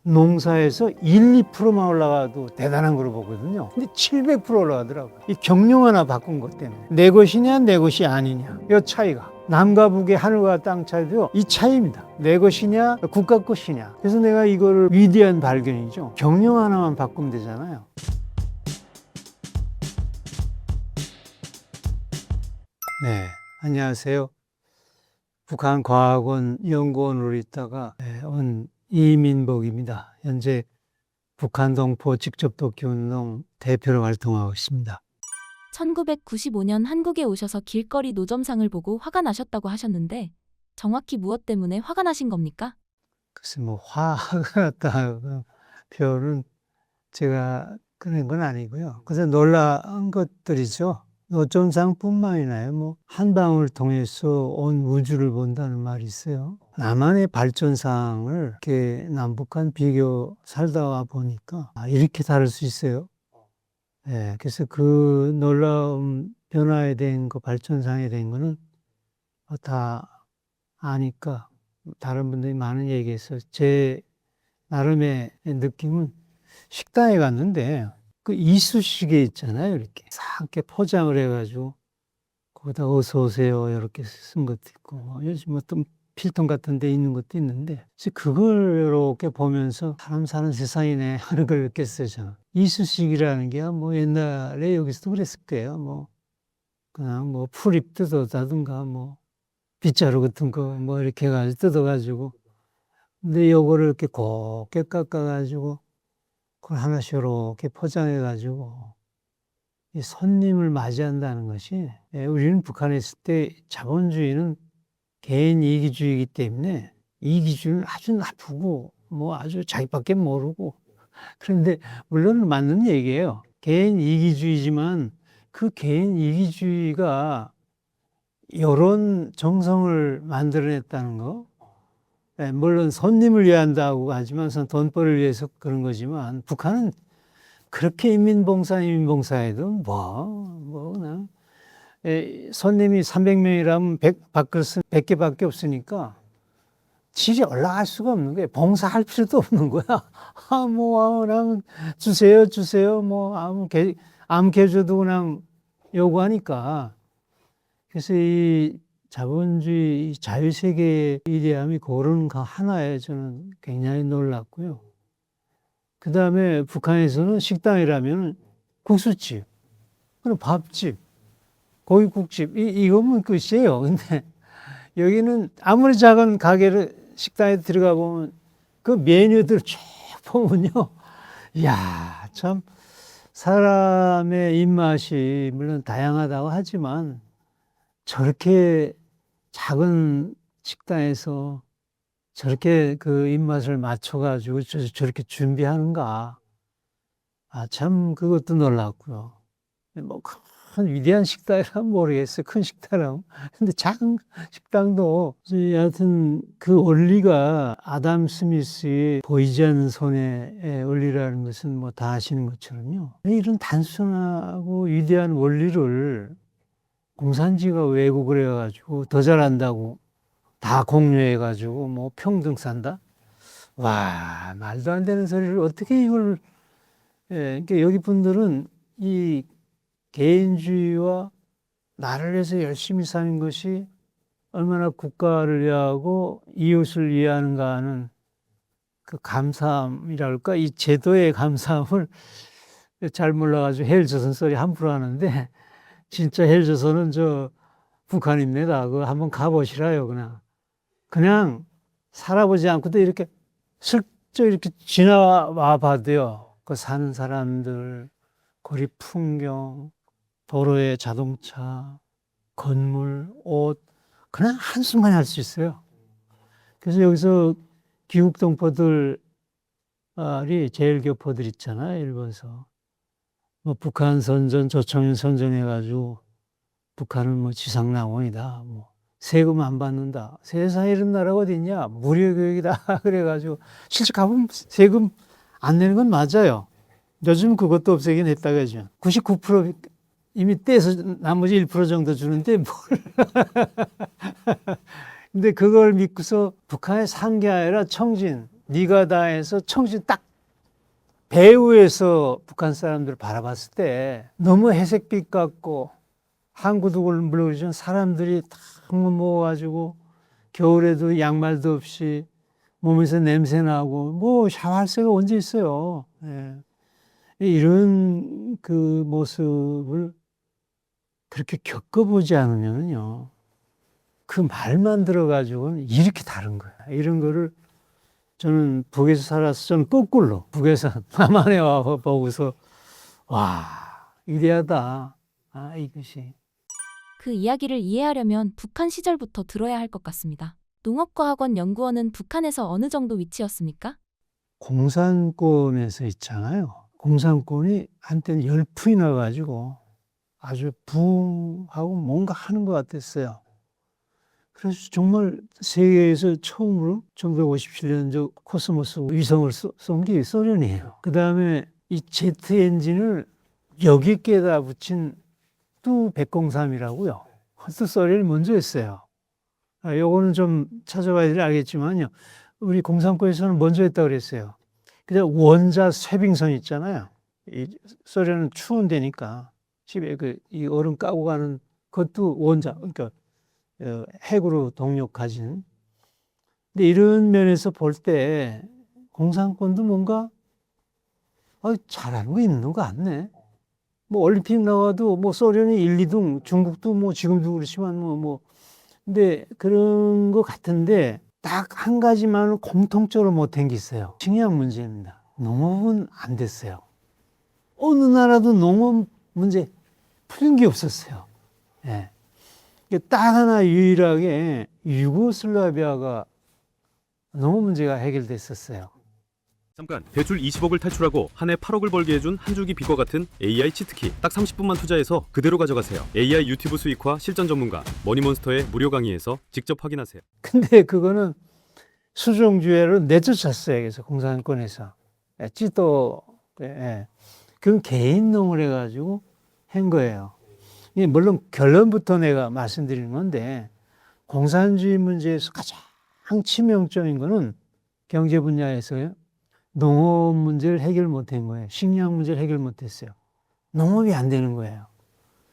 농사에서 1, 2%만 올라가도 대단한 걸로 보거든요. 근데 700% 올라가더라고요. 이 경영 하나 바꾼 것 때문에. 내 것이냐 내 것이 아니냐, 이 차이가. 남과 북의 하늘과 땅 차이도요, 이 차이입니다. 내 것이냐 국가 것이냐. 그래서 내가 이거를 위대한 발견이죠. 경영 하나만 바꾸면 되잖아요. 네, 안녕하세요. 북한과학원 연구원으로 있다가 온 이민복입니다. 현재 북한 동포 직접 돕기 운동 대표로 활동하고 있습니다. 1995년 한국에 오셔서 길거리 노점상을 보고 화가 나셨다고 하셨는데 정확히 무엇 때문에 화가 나신 겁니까? 글쎄 뭐 화가 났다 표현은 제가 그런 건 아니고요. 그래서 놀라운 것들이죠. 노점상뿐만 아니라 뭐 한 방울 통해서 온 우주를 본다는 말이 있어요. 남한의 발전상을 이렇게 남북한 비교 살다 보니까 이렇게 다를 수 있어요. 예, 그래서 그 놀라운 변화에 대한 거, 발전상에 대한 거는 다 아니까 다른 분들이 많은 얘기해서 제 나름의 느낌은 식당에 갔는데 그 이쑤시개 있잖아요. 이렇게 싹 이렇게 포장을 해가지고 거기다 어서 오세요 이렇게 쓴 것도 있고 요즘 어떤 필통 같은 데 있는 것도 있는데 그걸 이렇게 보면서 사람 사는 세상이네 하는 걸 느꼈어요. 저는 이쑤시개라는 게 뭐 옛날에 여기서도 그랬을 거예요. 뭐 그냥 뭐 풀잎 뜯어다든가 뭐 빗자루 같은 거 뭐 이렇게 해가지고 뜯어가지고 근데 요거를 이렇게 곱게 깎아가지고 그걸 하나씩 이렇게 포장해가지고 이 손님을 맞이한다는 것이 우리는 북한에 있을 때 자본주의는 개인 이기주의이기 때문에 이기주의는 아주 나쁘고 뭐 아주 자기밖에 모르고 그런데 물론 맞는 얘기예요. 개인 이기주의지만 그 개인 이기주의가 이런 정성을 만들어냈다는 거. 물론 손님을 위한다고 하지만 돈벌이를 위해서 그런 거지만 북한은 그렇게 인민봉사해도 뭐 그냥 손님이 300명이라면 밥그릇은 100개밖에 없으니까 질이 올라갈 수가 없는 거예요. 봉사할 필요도 없는 거야. 그냥 주세요. 뭐 아무 개줘도 그냥 요구하니까. 그래서 이 자본주의 자유세계의 위대함이 그런 거 하나에 저는 굉장히 놀랐고요. 그 다음에 북한에서는 식당이라면 국수집, 그리고 밥집, 고깃국집, 이거면 끝이에요. 근데 여기는 아무리 작은 가게를 식당에 들어가 보면 그 메뉴들 쭉 보면요. 이야, 참 사람의 입맛이 물론 다양하다고 하지만 저렇게 작은 식당에서 저렇게 그 입맛을 맞춰가지고 저렇게 준비하는가. 참 그것도 놀랐고요. 뭐 큰 위대한 식당이라면 모르겠어요. 큰 식당이라면. 근데 작은 식당도 여하튼 그 원리가 아담 스미스의 보이지 않는 손의 원리라는 것은 뭐 다 아시는 것처럼요. 이런 단순하고 위대한 원리를 공산주의가 왜곡을 해가지고 더 잘한다고 다 공유해가지고 뭐 평등 산다? 와, 말도 안 되는 소리를 어떻게 이걸, 그러니까 여기 분들은 이 개인주의와 나를 위해서 열심히 사는 것이 얼마나 국가를 위하고 이웃을 위하는가 하는 그 감사함이랄까, 이 제도의 감사함을 잘 몰라가지고 헬조선 소리 함부로 하는데, 진짜 헬조선은 저 북한입니다. 그거 한번 가보시라요, 그냥 살아보지 않고도 이렇게 슬쩍 이렇게 지나와 봐도요. 그 사는 사람들, 거리 풍경, 도로의 자동차, 건물, 옷, 그냥 한순간에 할 수 있어요. 그래서 여기서 기국동포들이 제일교포들 있잖아요, 일본서. 뭐 북한 선전, 조총련 선전해가지고 북한은 뭐 지상낙원이다, 뭐 세금 안 받는다. 세상에 이런 나라가 어디 있냐? 무료교육이다. 그래가지고 실제 가보면 세금 안 내는 건 맞아요. 요즘 그것도 없애긴 했다고 하죠. 99% 이미 떼서 나머지 1% 정도 주는데 뭘. 근데 그걸 믿고서 북한의 상계 아니라 청진, 네가 다 해서 청신 딱 배후에서 북한 사람들을 바라봤을 때 너무 회색빛 같고 한구둑을 물려주신 사람들이 다 모아가지고 겨울에도 양말도 없이 몸에서 냄새 나고 뭐 샤워할 새가 언제 있어요. 예. 이런 그 모습을 그렇게 겪어보지 않으면요. 그 말만 들어가지고는 이렇게 다른 거야. 이런 거를 저는 북에서 살아서 저는 거꾸로 북에서 남한에 와 보고서 와 위대하다. 아 이것이. 그 이야기를 이해하려면 북한 시절부터 들어야 할 것 같습니다. 농업과학원 연구원은 북한에서 어느 정도 위치였습니까? 공산권에서 있잖아요. 공산권이 한때는 열풍이 나가지고 아주 부흥하고 뭔가 하는 것 같았어요. 그래서 정말 세계에서 처음으로 1957년 코스모스 위성을 쏜 게 소련이에요. 그 다음에 이 제트 엔진을 여기께다 붙인 또 103이라고요. 또 소련이 먼저 했어요. 요거는 좀 찾아봐야 알겠지만요. 우리 공산권에서는 먼저 했다고 그랬어요. 그냥 원자 쇄빙선 있잖아요. 이 소련은 추운 데니까 집에 이 얼음 까고 가는 그것도 원자, 그러니까 핵으로 동력가진. 근데 이런 면에서 볼 때 공산권도 뭔가 잘하는 거 있는 거 같네. 뭐 올림픽 나와도 뭐 소련이 1, 2등, 중국도 뭐 지금도 그렇지만 근데 그런 거 같은데 딱 한 가지만은 공통적으로 못한 게 있어요. 식량 문제입니다. 농업은 안 됐어요. 어느 나라도 농업 문제 풀린 게 없었어요. 예. 딱 하나 유일하게 유고슬라비아가 농업 문제가 해결됐었어요. 잠깐, 대출 20억을 탈출하고 한 해 8억을 벌게 해준 한 줄기 빛과 같은 AI 치트키 딱 30분만 투자해서 그대로 가져가세요. AI 유튜브 수익화 실전 전문가 머니몬스터의 무료 강의에서 직접 확인하세요. 근데 그거는 수종주의로 내쫓았어요. 그래서 공산권에서 찌또 그건 개인 농을 해가지고 한 거예요. 물론 결론부터 내가 말씀드리는 건데 공산주의 문제에서 가장 치명적인 거는 경제 분야에서요. 농업 문제를 해결 못한 거예요. 식량 문제를 해결 못했어요. 농업이 안 되는 거예요.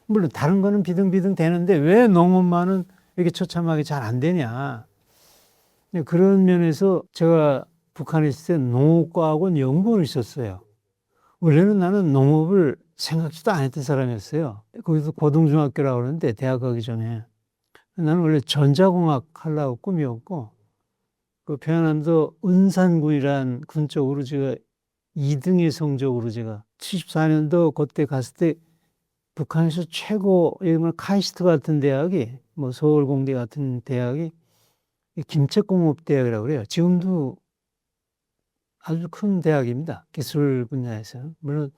물론 다른 거는 비등비등 되는데 왜 농업만은 이렇게 처참하게 잘 안 되냐. 그런 면에서 제가 북한에 있을 때 농업과학원 연구원이 있었어요. 원래는 나는 농업을 생각지도 안 했던 사람이었어요. 거기서 고등중학교라고 그러는데 대학 가기 전에. 나는 원래 전자공학 하려고 꿈이었고 그 평안남도 은산군이란 군 쪽으로 제가 2등의 성적으로 제가 74년도 그때 갔을 때 북한에서 최고 카이스트 같은 대학이 뭐 서울공대 같은 대학이 김책공업대학이라고 그래요. 지금도 아주 큰 대학입니다. 기술 분야에서. 물론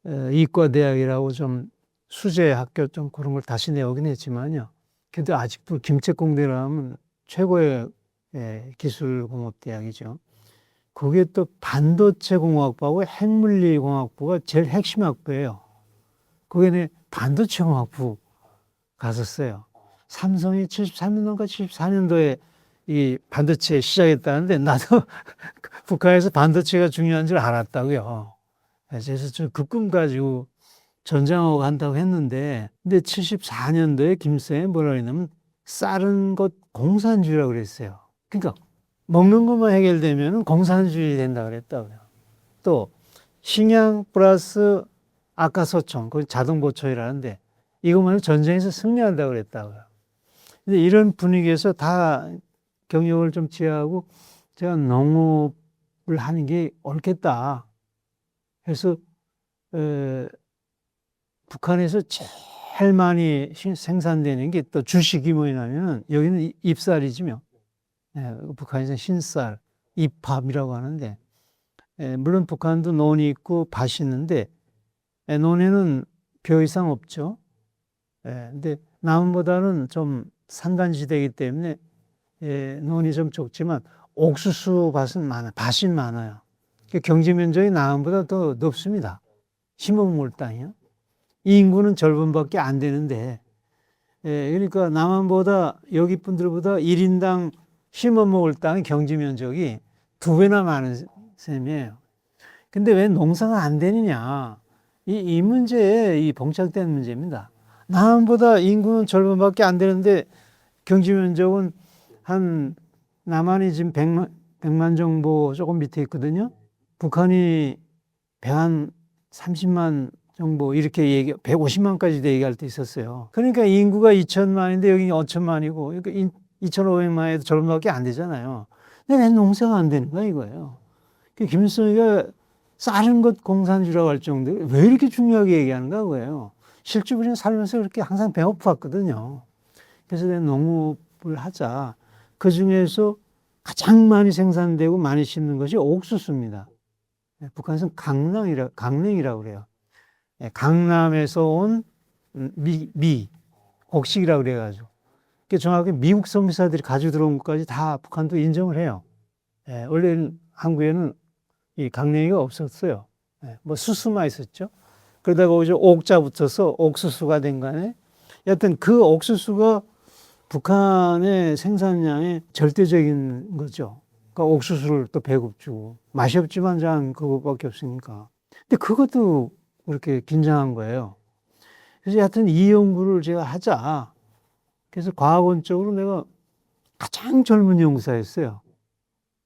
이과대학이라고 좀 수제 학교 좀 그런 걸 다시 내오긴 했지만요. 그래도 아직도 김책공대라면 최고의 기술공업대학이죠. 그게 또 반도체공학부하고 핵물리공학부가 제일 핵심 학부예요. 거기에 내 반도체공학부 갔었어요. 삼성이 73년도인가 74년도에 이 반도체 시작했다는데 나도 북한에서 반도체가 중요한 줄 알았다고요. 그래서 저 그 꿈 가지고 전쟁하고 한다고 했는데 근데 74년도에 김정은이 뭐라 그랬냐면 쌀은 것 공산주의라고 그랬어요. 그러니까 먹는 것만 해결되면 공산주의 된다 그랬다고요. 또 식량 플러스 아까소총, 그 자동보초이라는데 이것만은 전쟁에서 승리한다고 그랬다고요. 근데 이런 분위기에서 다 경력을 좀 취하고 제가 농업을 하는 게 옳겠다. 그래서 북한에서 제일 많이 생산되는 게 또 주식이 뭐냐면 여기는 잎쌀이지요. 북한에서는 흰쌀, 잎밥이라고 하는데 물론 북한도 논이 있고 밭이 있는데 논에는 벼 이상 없죠. 근데 남한보다는 좀 산간지대이기 때문에 논이 좀 적지만 옥수수 밭은 밭이 많아요. 경제 면적이 남한보다 더 높습니다. 심어먹을 땅이요. 이 인구는 절반밖에 안 되는데, 그러니까 남한보다 여기 분들보다 1인당 심어먹을 땅의 경제 면적이 2배나 많은 셈이에요. 근데 왜 농사가 안 되느냐? 이 문제에 이 봉착된 문제입니다. 남한보다 인구는 절반밖에 안 되는데 경지 면적은 한 남한이 지금 100만 정도 조금 밑에 있거든요. 북한이 130만 정도 이렇게 150만까지도 얘기할 때 있었어요. 그러니까 인구가 2천만인데 여기 5천만이고 그러니까 2,500만에도 절반밖에 안 되잖아요. 근데 왜 농사가 안 되는 거야 이거예요. 김일성이가 쌀은 것 공산주라고 할 정도로 왜 이렇게 중요하게 얘기하는가 그거예요. 실제 우리는 살면서 그렇게 항상 배고팠거든요. 그래서 내가 농업을 하자. 그 중에서 가장 많이 생산되고 많이 심는 것이 옥수수입니다. 북한에서는 강냉이라고 그래요. 강남에서 온 곡식이라고 그래가지고. 정확히 미국 선교사들이 가지고 들어온 것까지 다 북한도 인정을 해요. 원래는 한국에는 이 강냉이가 없었어요. 뭐 수수만 있었죠. 그러다가 오히려 옥자 붙어서 옥수수가 된 거네. 여하튼 그 옥수수가 북한의 생산량의 절대적인 거죠. 그러니까 옥수수를 또 배급 주고 맛이 없지만 장 그것밖에 없으니까. 근데 그것도 그렇게 긴장한 거예요. 그래서 여하튼 이 연구를 제가 하자. 그래서 과학원적으로 내가 가장 젊은 연구사였어요.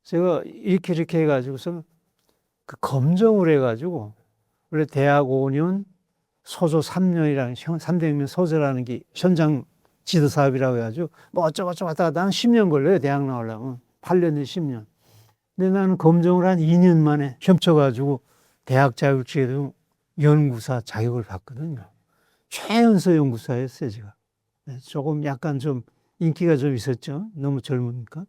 제가 이렇게 해가지고서 그 검정을 해가지고 원래 대학 5년, 소조 3년이라는 300년 소조라는 게 현장 지도 사업이라고 해가지고 뭐 어쩌고저쩌고 하다가 한 10년 걸려요. 대학 나오려면 8년 내 10년. 근데 나는 검정을 한 2년 만에 협쳐가지고 대학 자격증에도 연구사 자격을 받거든요. 최연소 연구사였어요, 제가. 조금 약간 좀 인기가 좀 있었죠. 너무 젊으니까.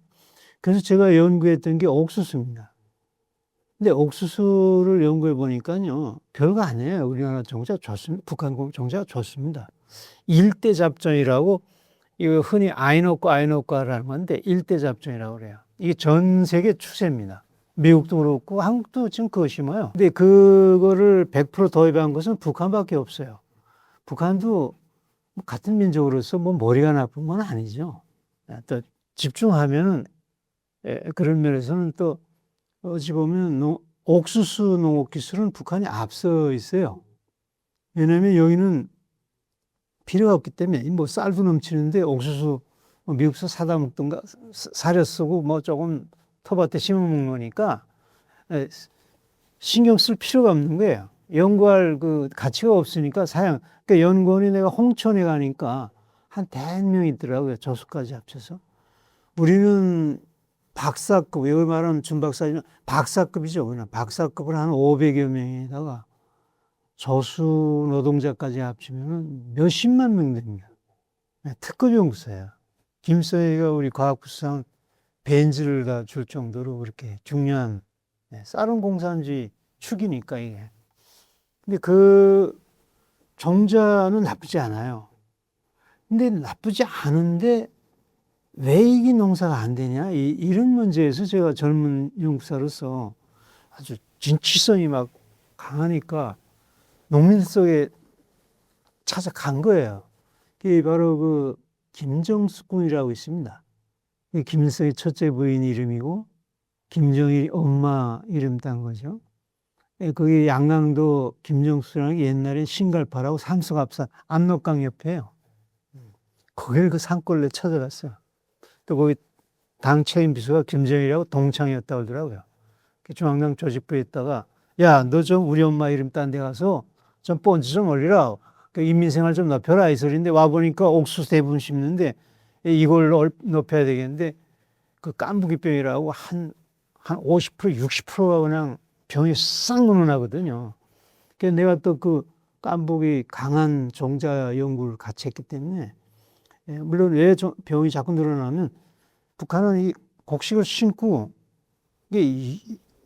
그래서 제가 연구했던 게 옥수수입니다. 근데 옥수수를 연구해 보니까요, 별거 아니에요. 우리나라 정자 좋습니다. 북한 정자가 좋습니다. 일대 잡종이라고, 이거 흔히 아이노과라는 건데, 일대 잡종이라고 그래요. 이게 전 세계 추세입니다. 미국도 그렇고, 한국도 지금 그거 심어요. 근데 그거를 100% 도입한 것은 북한밖에 없어요. 북한도 같은 민족으로서 뭐 머리가 나쁜 건 아니죠. 또 집중하면은, 그런 면에서는 또, 어찌 보면 옥수수 농업 기술은 북한이 앞서 있어요. 왜냐하면 여기는 필요가 없기 때문에 뭐 쌀도 넘치는데 옥수수 미국에서 사다 먹던가 사려 쓰고 뭐 조금 텃밭에 심어 먹는 거니까 신경 쓸 필요가 없는 거예요. 연구할 그 가치가 없으니까 그러니까 연구원이 내가 홍천에 가니까 한 100명 있더라고요. 저수까지 합쳐서. 우리는 박사급, 여기 말하는 준박사는 박사급이죠. 그냥 박사급을 한 500여 명에다가 저수 노동자까지 합치면 몇십만 명 됩니다. 특급 연구소예요. 김서희가 우리 과학부상 벤즈를 다 줄 정도로 그렇게 중요한 쌀은 공산주의 축이니까 이게. 근데 그 정자는 나쁘지 않아요. 근데 나쁘지 않은데 왜 이게 농사가 안 되냐? 이런 문제에서 제가 젊은 연구사로서 아주 진취성이 막 강하니까 농민 속에 찾아간 거예요. 그게 바로 그 김정숙 군이라고 있습니다. 김일성의 첫째 부인 이름이고 김정일이 엄마 이름 딴 거죠. 거기 양강도 김정숙이라는 게 옛날에 신갈파라고 삼성 앞산 압록강 옆에요. 거길 그 산골에 찾아갔어요. 또 거기 당 최임 비서가 김정일이라고 동창이었다고 그러더라고요. 중앙당 조직부에 있다가 야, 너 좀 우리 엄마 이름 딴 데 가서 좀 본지 좀 올리라. 인민생활 좀 높여라 이 소리인데 와보니까 옥수수 대부분 심는데 이걸 높여야 되겠는데 그 깐부기병이라고 한 50%, 60%가 그냥 병이 싹 늘어나거든요. 그래서 내가 또 그 깐부기 강한 종자 연구를 같이 했기 때문에 물론 왜 병이 자꾸 늘어나면 북한은 이 곡식을 심고 이게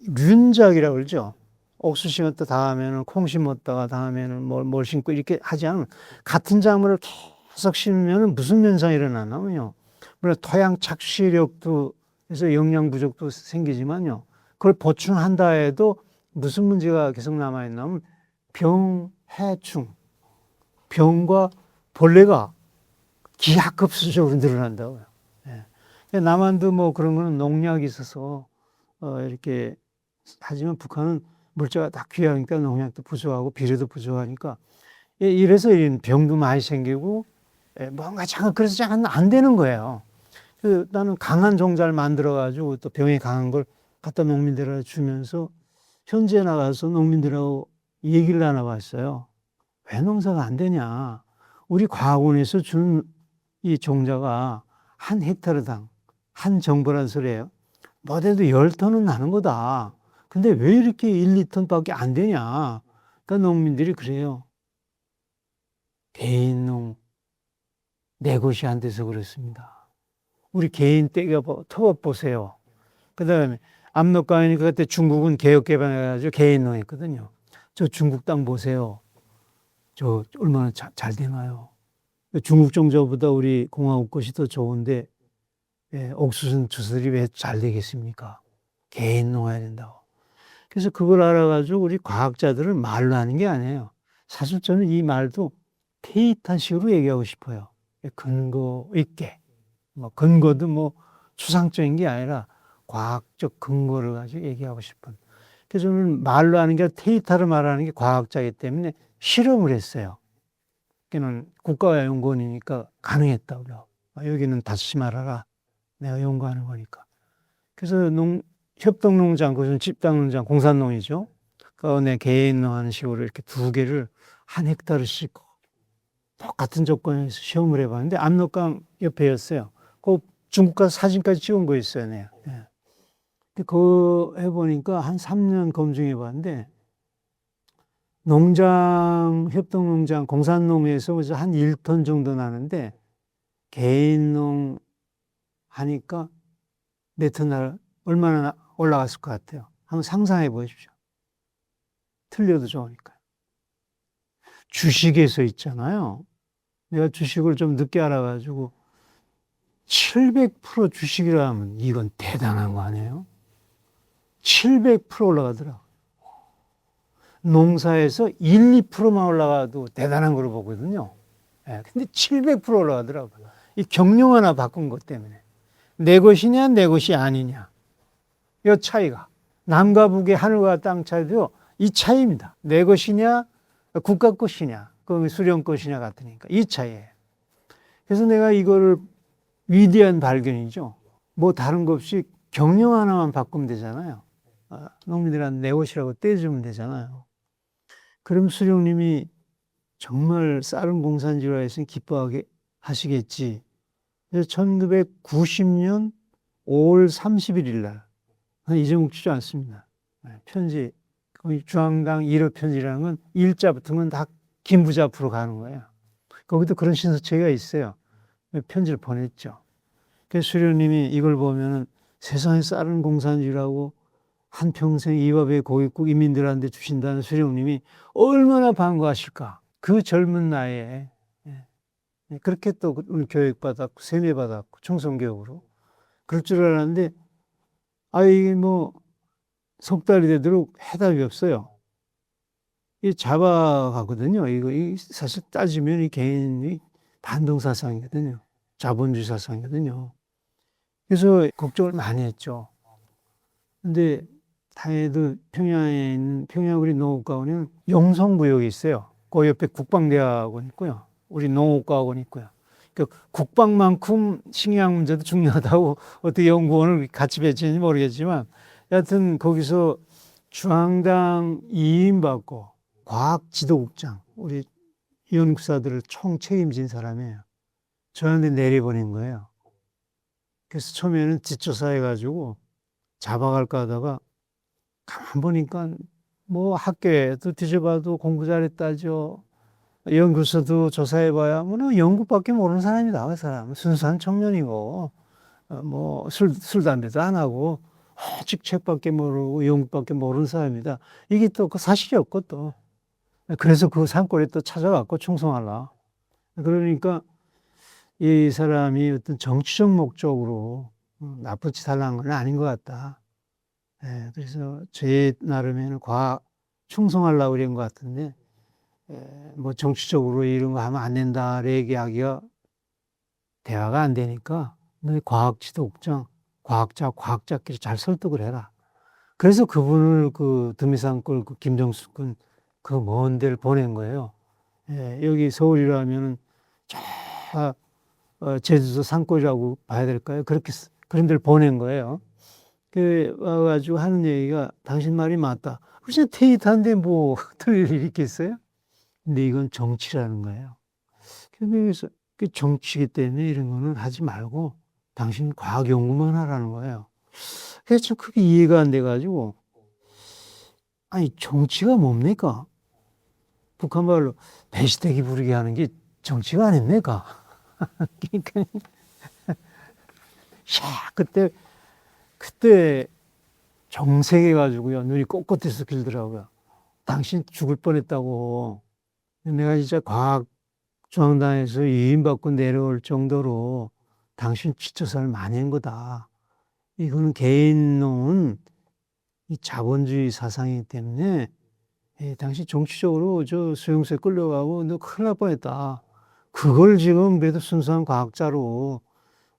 륜작이라고 그러죠. 옥수수 심었다 다음에는 콩 심었다가 다음에는 뭘 심고 이렇게 하지 않으면 같은 작물을 계속 심으면 무슨 현상이 일어나냐면요. 물론 토양 착취력도 해서 영양 부족도 생기지만요. 그걸 보충한다 해도 무슨 문제가 계속 남아있냐면 병해충, 병과 벌레가 기하급수적으로 늘어난다고요. 예. 남한도 뭐 그런 거는 농약이 있어서 이렇게 하지만 북한은 물자가 다 귀하니까 농약도 부족하고 비료도 부족하니까 이래서 이런 병도 많이 생기고 뭔가 잠깐 그래서 잠깐 안 되는 거예요. 그래서 나는 강한 종자를 만들어 가지고 또 병에 강한 걸 갖다 농민들한테 주면서 현지에 나가서 농민들하고 얘기를 나눠봤어요. 왜 농사가 안 되냐? 우리 과학원에서 준 이 종자가 한 헥타르당 한 정보란 소리예요. 뭐래도 10톤은 나는 거다. 근데 왜 이렇게 1, 2톤밖에 안 되냐? 그러니까 농민들이 그래요. 개인농 내 곳이 안 돼서 그렇습니다. 우리 개인 터업 보세요. 그 다음에 압록강이니까 그때 중국은 개혁 개방해가지고 개인농 했거든요. 저 중국 땅 보세요. 저 얼마나 잘 되나요? 중국 종자보다 우리 공화국 것이 더 좋은데 옥수수 추수들이 왜 잘 되겠습니까? 개인농 해야 된다고. 그래서 그걸 알아가지고 우리 과학자들은 말로 하는 게 아니에요. 사실 저는 이 말도 데이터식으로 얘기하고 싶어요. 근거 있게. 근거도 뭐 추상적인 게 아니라 과학적 근거를 가지고 얘기하고 싶은. 그래서 저는 말로 하는 게 아니라 데이터로 말하는 게 과학자이기 때문에 실험을 했어요. 여기는 국가연구원이니까 가능했다고요. 여기는 다시 말하라. 내가 연구하는 거니까. 그래서 협동농장, 그것은 집단농장, 공산농이죠. 내 개인농 하는 식으로 이렇게 2개를 한 헥타르씩 똑같은 조건에서 시험을 해봤는데 압록강 옆에였어요. 그 중국 가서 사진까지 찍은 거 있어요. 네. 그거 해보니까 한 3년 검증해봤는데 농장, 협동농장, 공산농에서 한 1톤 정도 나는데 개인농 하니까 몇 톤 얼마나 올라갔을 것 같아요. 한번 상상해 보십시오. 틀려도 좋으니까. 주식에서 있잖아요. 내가 주식을 좀 늦게 알아가지고 700% 주식이라 하면 이건 대단한 거 아니에요? 700% 올라가더라고요. 농사에서 1, 2%만 올라가도 대단한 거로 보거든요. 근데 700% 올라가더라고요. 이 경영 하나 바꾼 것 때문에. 내 것이냐, 내 것이 아니냐. 이 차이가. 남과 북의 하늘과 땅 차이도요, 이 차이입니다. 내 것이냐, 국가 것이냐, 그 수령 것이냐 같으니까. 이 차이예요. 그래서 내가 이거를 위대한 발견이죠. 뭐 다른 거 없이 경영 하나만 바꾸면 되잖아요. 농민들한테 내 것이라고 떼주면 되잖아요. 그럼 수령님이 정말 쌀은 공산지로 했으니 기뻐하게 하시겠지. 그래서 1990년 5월 31일 날, 잊어먹지 않습니다. 편지, 중앙당 1호 편지라는 건 일자 붙은 건 다 김부자 앞으로 가는 거예요. 거기도 그런 신서체가 있어요. 편지를 보냈죠. 그래서 수령님이 이걸 보면은 세상에 쌀은 공산주의라고 한평생 이 밥에 고깃국 인민들한테 주신다는 수령님이 얼마나 반가워하실까. 그 젊은 나이에. 그렇게 또 교육받았고, 세뇌받았고, 청송교육으로. 그럴 줄 알았는데, 이게 뭐, 석 달이 되도록 해답이 없어요. 이 잡아가거든요. 이거 사실 따지면 이 개인이 반동사상이거든요. 자본주의 사상이거든요. 그래서 걱정을 많이 했죠. 근데 다행히도 평양에 있는 평양 우리 농업과학원에는 영성구역이 있어요. 그 옆에 국방대학원 있고요. 우리 농업과학원 있고요. 그러니까 국방만큼 식량 문제도 중요하다고 어떻게 연구원을 같이 배치했는지 모르겠지만 여하튼 거기서 중앙당 2인 받고 과학지도국장, 우리 연구사들을 총 책임진 사람이에요. 저한테 내려보낸 거예요. 그래서 처음에는 뒷조사해가지고 잡아갈까 하다가 가만 보니까 뭐 학교에도 뒤져봐도 공부 잘했다죠. 연구소도 조사해봐야 뭐 연구밖에 모르는 사람이다. 그 사람 순수한 청년이고 뭐 술 담배도 안 하고 오직 책밖에 모르고 연구밖에 모르는 사람이다. 이게 또 그 사실이었고 또 그래서 그 산골에 또 찾아갔고 충성하려. 그러니까 이 사람이 어떤 정치적 목적으로 나쁜 짓 하려는 건 아닌 것 같다. 그래서 제 나름에는 과학 충성하려고 그런 것 같은데 뭐 정치적으로 이런 거 하면 안 된다 얘기하기가 대화가 안 되니까 너희 과학지도국장, 과학자끼리 잘 설득을 해라. 그래서 그분을 그 드미산골 그 김정숙 군 그 먼 데를 보낸 거예요. 예, 여기 서울이라면은 저 제주도 산골이라고 봐야 될까요? 그렇게 그런 데를 보낸 거예요. 그 와가지고 하는 얘기가 당신 말이 맞다. 그냥 테이트한데 뭐 틀릴 일이 있겠어요? 근데 이건 정치라는 거예요. 그래서 그 정치기 때문에 이런 거는 하지 말고 당신 과학 연구만 하라는 거예요. 그래서 좀 크게 이해가 안 돼가지고 아니 정치가 뭡니까? 북한 말로 배시대기 부리게 하는 게 정치가 아닙니까? 그러니까 야 그때 정색해가지고요 눈이 꼿꼿해서 길더라고요. 당신 죽을 뻔했다고. 내가 진짜 과학중앙단에서 유인받고 내려올 정도로 당신 뒷조사를 많이 한 거다. 이거는 개인론, 이 자본주의 사상이기 때문에 당신 정치적으로 저 수용소에 끌려가고 너 큰일 날 뻔했다. 그걸 지금 그래도 순수한 과학자로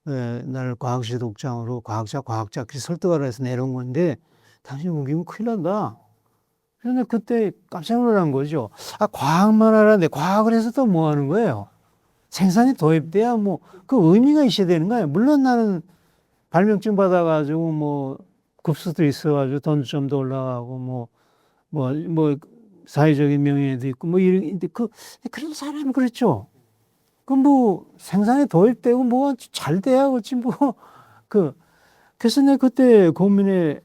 나를 과학시 독장으로 과학자 그렇게 설득하라 해서 내려온 건데 당신 우기면 큰일 난다. 그런데 그때 깜짝 놀란 거죠. 아, 과학만 하라는데 과학을 해서 또 뭐 하는 거예요? 생산이 도입돼야 뭐 그 의미가 있어야 되는 거예요. 물론 나는 발명증 받아가지고 뭐 급수도 있어가지고 던점도 올라가고 뭐 사회적인 명예도 있고 뭐 이런데 그런 사람은 그렇죠. 그 뭐 생산에 도입되고 뭐 잘 돼야 그렇지 뭐 그래서 내가 그때 고민에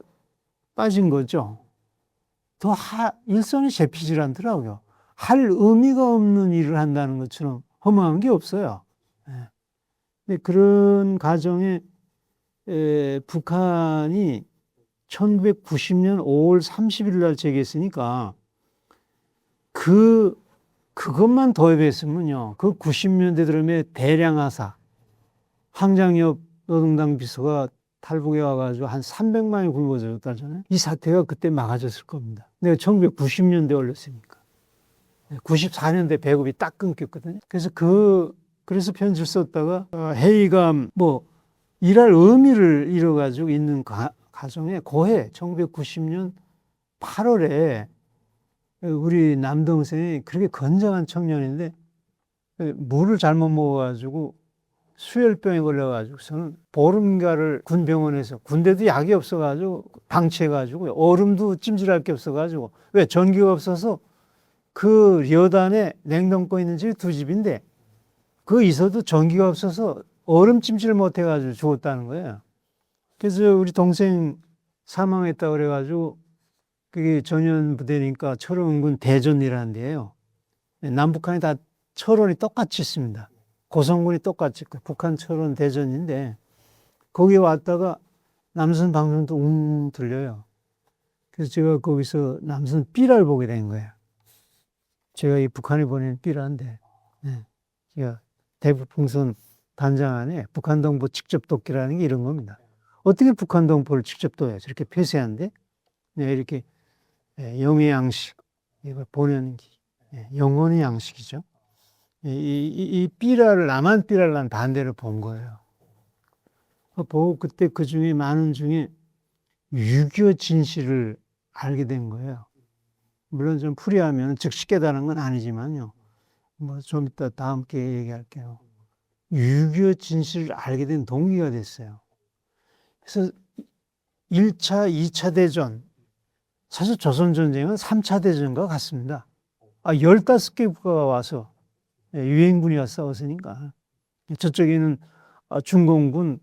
빠진 거죠. 일선이 잡히질 않더라고요. 할 의미가 없는 일을 한다는 것처럼 허무한 게 없어요. 예. 근데 그런 과정에 북한이 1990년 5월 30일 날 제기했으니까 그것만 도입했으면요. 그 90년대 들음에 대량 하사, 황장엽 노동당 비서가 탈북에 와가지고 한 300만이 굶어졌다잖아요. 이 사태가 그때 막아졌을 겁니다. 내가 1990년대 올렸으니까. 94년대 배급이 딱 끊겼거든요. 그래서 편지를 썼다가 회의감 일할 의미를 잃어가지고 있는 가정에 고해 1990년 8월에 우리 남동생이 그렇게 건장한 청년인데 물을 잘못 먹어가지고 수혈병에 걸려가지고서는 보름가를 군병원에서 군대도 약이 없어가지고 방치해가지고 얼음도 찜질할 게 없어가지고 왜 전기가 없어서 그 여단에 냉동고 있는 집이 2집인데 그 있어도 전기가 없어서 얼음 찜질을 못 해가지고 죽었다는 거예요. 그래서 우리 동생 사망했다 그래가지고 그게 전현부대니까 철원군 대전이라는 데예요. 남북한이 다 철원이 똑같이 있습니다. 고성군이 똑같이 있고 북한 철원 대전인데 거기 왔다가 남선 방송도 들려요. 그래서 제가 거기서 남선 삐라를 보게 된 거예요. 제가 이 북한에 보낸 삐라인데 제가 대북풍선 단장 안에 북한 동포 직접 돕기라는 게 이런 겁니다. 어떻게 북한 동포를 직접 둬요? 저렇게 폐쇄한데 이렇게 영의 양식 이걸 보내는 게 영혼의 양식이죠. 이 삐라를 남한 삐라를 난 반대로 본 거예요. 보고 그때 그 중에 많은 중에 6.25 진실을 알게 된 거예요. 물론 좀 풀이하면 즉시 깨달은 건 아니지만요. 뭐 좀 이따 다음 기회에 얘기할게요. 6.25 진실을 알게 된 동기가 됐어요. 그래서 1차, 2차 대전, 사실 조선전쟁은 3차 대전과 같습니다. 15개 국가가 와서 유엔군이 와서 싸웠으니까. 저쪽에는 중공군,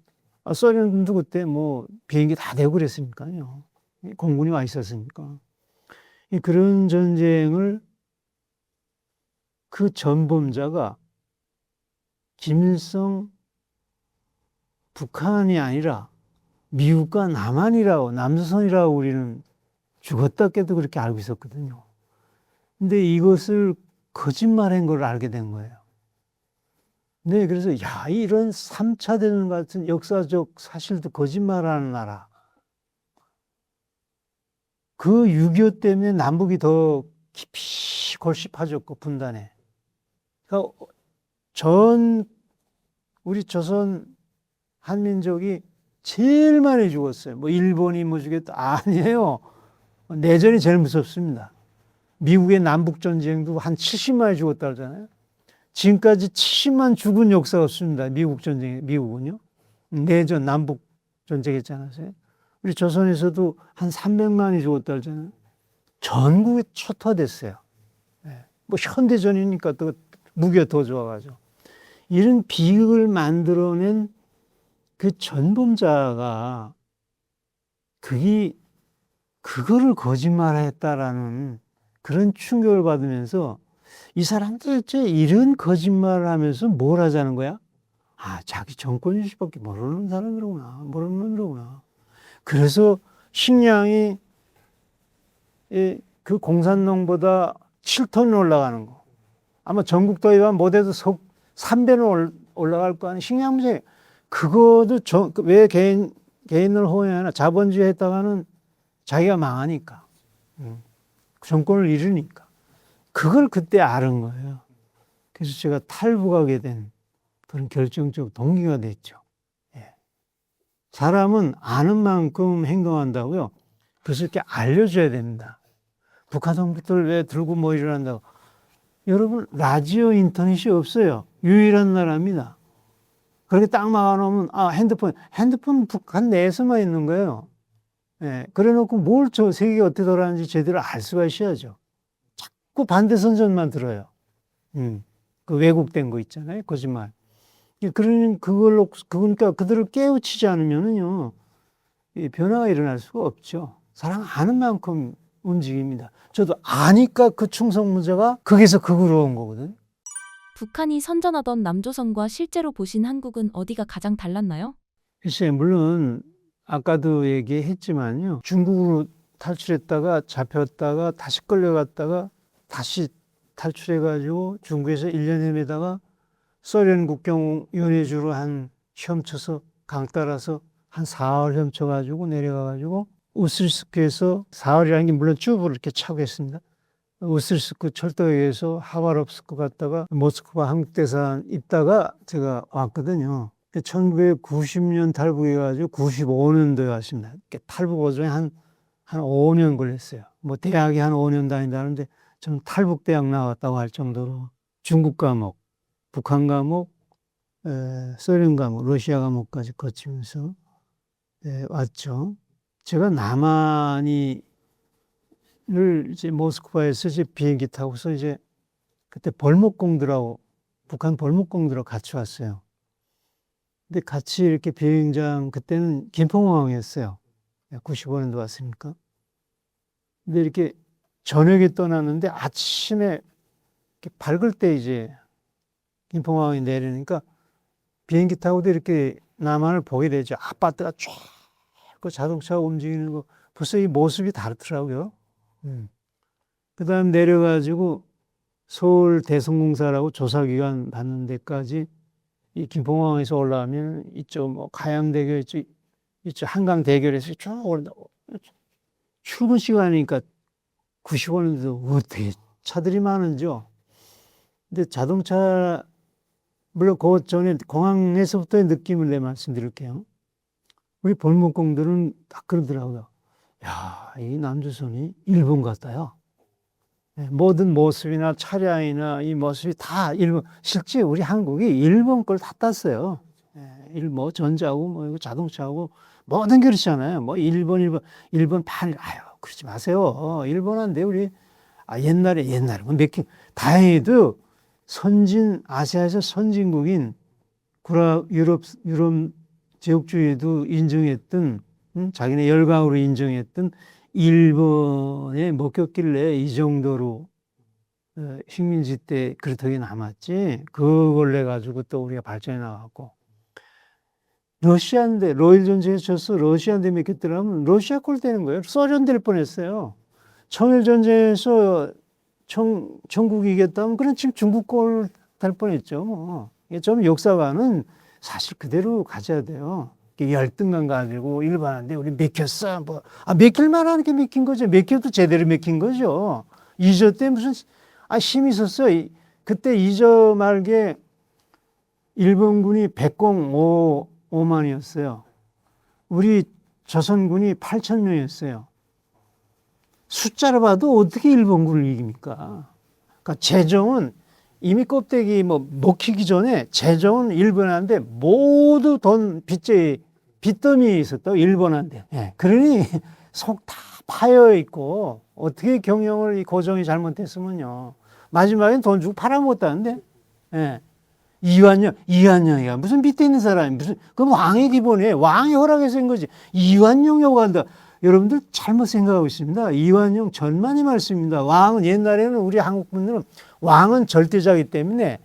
소련군도 그때 뭐 비행기 다 대고 그랬으니까요. 공군이 와 있었으니까. 그런 전쟁을 그 전범자가 김일성 북한이 아니라 미국과 남조선이라고 우리는 죽었다 깨도 그렇게 알고 있었거든요. 근데 이것을 거짓말한 걸 알게 된 거예요. 네, 그래서 이런 3차 대전 같은 역사적 사실도 거짓말하는 나라. 그 6.25 때문에 남북이 더 깊이 골씨 파졌고 분단해. 그러니까 우리 조선 한민족이 제일 많이 죽었어요. 뭐 일본이 뭐 죽였다 아니에요. 내전이 제일 무섭습니다. 미국의 남북 전쟁도 한 70만이 죽었다 그러잖아요. 지금까지 70만 죽은 역사가 없습니다. 미국 전쟁 미국은요. 내전 남북 전쟁 했잖아요. 우리 조선에서도 한 300만이 죽었다 그러잖아요. 전국에 초토화됐어요. 뭐 현대전이니까 또 무기가 더 좋아가지고 이런 비극을 만들어낸 그 전범자가 그거를 거짓말했다라는 그런 충격을 받으면서 이 사람들 이런 거짓말을 하면서 뭘 하자는 거야? 아, 자기 정권 유지밖에 모르는 사람들이구나. 모르는 놈들이구나. 그래서 식량이 그 공산농보다 7톤 올라가는 거. 아마 전국 도입하면 못해도 3배는 올라갈 거 아니에요. 식량 문제. 그것도 왜 개인을 호행하나? 자본주의 했다가는 자기가 망하니까. 정권을 잃으니까. 그걸 그때 아는 거예요. 그래서 제가 탈북하게 된 그런 결정적 동기가 됐죠. 예. 사람은 아는 만큼 행동한다고요. 그래서 이렇게 알려줘야 됩니다. 북한 정부들 왜 들고 뭐 일어난다고. 여러분, 라디오 인터넷이 없어요. 유일한 나라입니다. 그렇게 딱 막아놓으면, 핸드폰 북한 내에서만 있는 거예요. 예, 그래 놓고 뭘 저 세계가 어떻게 돌아가는지 제대로 알 수가 있어야죠. 자꾸 반대 선전만 들어요. 그 왜곡된 거 있잖아요. 거짓말. 그러니까 그들을 깨우치지 않으면은요, 이 변화가 일어날 수가 없죠. 사람 아는 만큼 움직입니다. 저도 아니까 그 충성문제가 거기서 극으로 온 거거든요. 북한이 선전하던 남조선과 실제로 보신 한국은 어디가 가장 달랐나요? 글쎄, 물론 아까도 얘기했지만요. 중국으로 탈출했다가 잡혔다가 다시 끌려갔다가 다시 탈출해가지고 중국에서 1년 헤매다가 소련 국경 연해주로 한 헤엄쳐서 강 따라서 한 4월 헤엄쳐가지고 내려가가지고 우슬스크에서 4월이라는 게 물론 쭈브를 이렇게 차고 했습니다. 우슬스크 철도에서 하바롭스크 갔다가 모스크바 한국대사관 있다가 제가 왔거든요. 1990년 탈북해가지고 95년도에 왔습니다. 탈북 과정에 한 5년 걸렸어요. 뭐 대학에 한 5년 다닌다는데 저는 탈북대학 나왔다고 할 정도로 중국 과목, 북한 과목, 소련 과목, 러시아 과목까지 거치면서 왔죠. 제가 남한이를 이제 모스크바에서 이제 비행기 타고서 이제 그때 벌목공들하고 북한 벌목공들하고 같이 왔어요. 근데 같이 이렇게 비행장 그때는 김포공항이었어요. 95년도 왔으니까. 근데 이렇게 저녁에 떠났는데 아침에 이렇게 밝을 때 이제 김포공항에 내리니까 비행기 타고도 이렇게 남한을 보게 되죠. 아파트가 쫙 그 자동차가 움직이는 거 벌써 이 모습이 다르더라고요. 그다음 내려가지고 서울 대성공사라고 조사기관 받는 데까지 이 김포공항에서 올라가면 이쪽 뭐 가양대교 이쪽 한강대교에서 쭉 올라 출근 시간이니까 95년도 어떻게 차들이 많은지요. 근데 자동차 물론 그 전에 공항에서부터의 느낌을 내 말씀드릴게요. 우리 벌목공들은 딱 그러더라고요. 야, 이 남조선이 일본 같다요. 모든 모습이나 차량이나 이 모습이 다 일본. 실제 우리 한국이 일본 걸 다 땄어요. 뭐 전자하고 뭐 이거 자동차하고 모든 게 그렇잖아요. 뭐 일본 판 아유 그러지 마세요. 일본한데 우리 옛날에 뭐 다행히도 아시아에서 선진국인 유럽 제국주의도 인정했던 자기네 열강으로 인정했던 일본에 먹혔길래 이 정도로 식민지 때 그렇게 남았지. 그걸 내 가지고 또 우리가 발전해 나갔고 러시아인데 로일 전쟁에서 졌어. 러시아인데 먹혔더라면 러시아 꼴 되는 거예요. 소련 될 뻔했어요. 청일 전쟁에서 청국이 이겼다면 그런 지금 중국 꼴 될 뻔했죠. 뭐. 좀 역사관은 사실 그대로 가져야 돼요. 열등감 가지고 일반한데 우리 맥혔어. 뭐, 맥힐 만한 게 맥힌 거죠. 맥혀도 제대로 맥힌 거죠. 이저 때 무슨, 힘이 있었어요. 그때 이저 말기에 일본군이 105만이었어요. 우리 조선군이 8,000명이었어요. 숫자로 봐도 어떻게 일본군을 이깁니까? 그러니까 재정은 이미 껍데기 먹히기 전에 재정은 일본한테 모두 돈 빚더미에 있었다고 일본한테. 예, 그러니 속 다 파여 있고 어떻게 경영을 이 고종이 잘못했으면요. 마지막엔 돈 주고 팔아먹었다는데. 예. 이완용이가 무슨 밑에 있는 사람이 무슨 그럼 왕의 기본이에요. 왕이 허락해서 한 거지. 이완용 요구한다. 여러분들 잘못 생각하고 있습니다. 이완용 전만의 말씀입니다. 왕은 옛날에는 우리 한국 분들은 왕은 절대자이기 때문에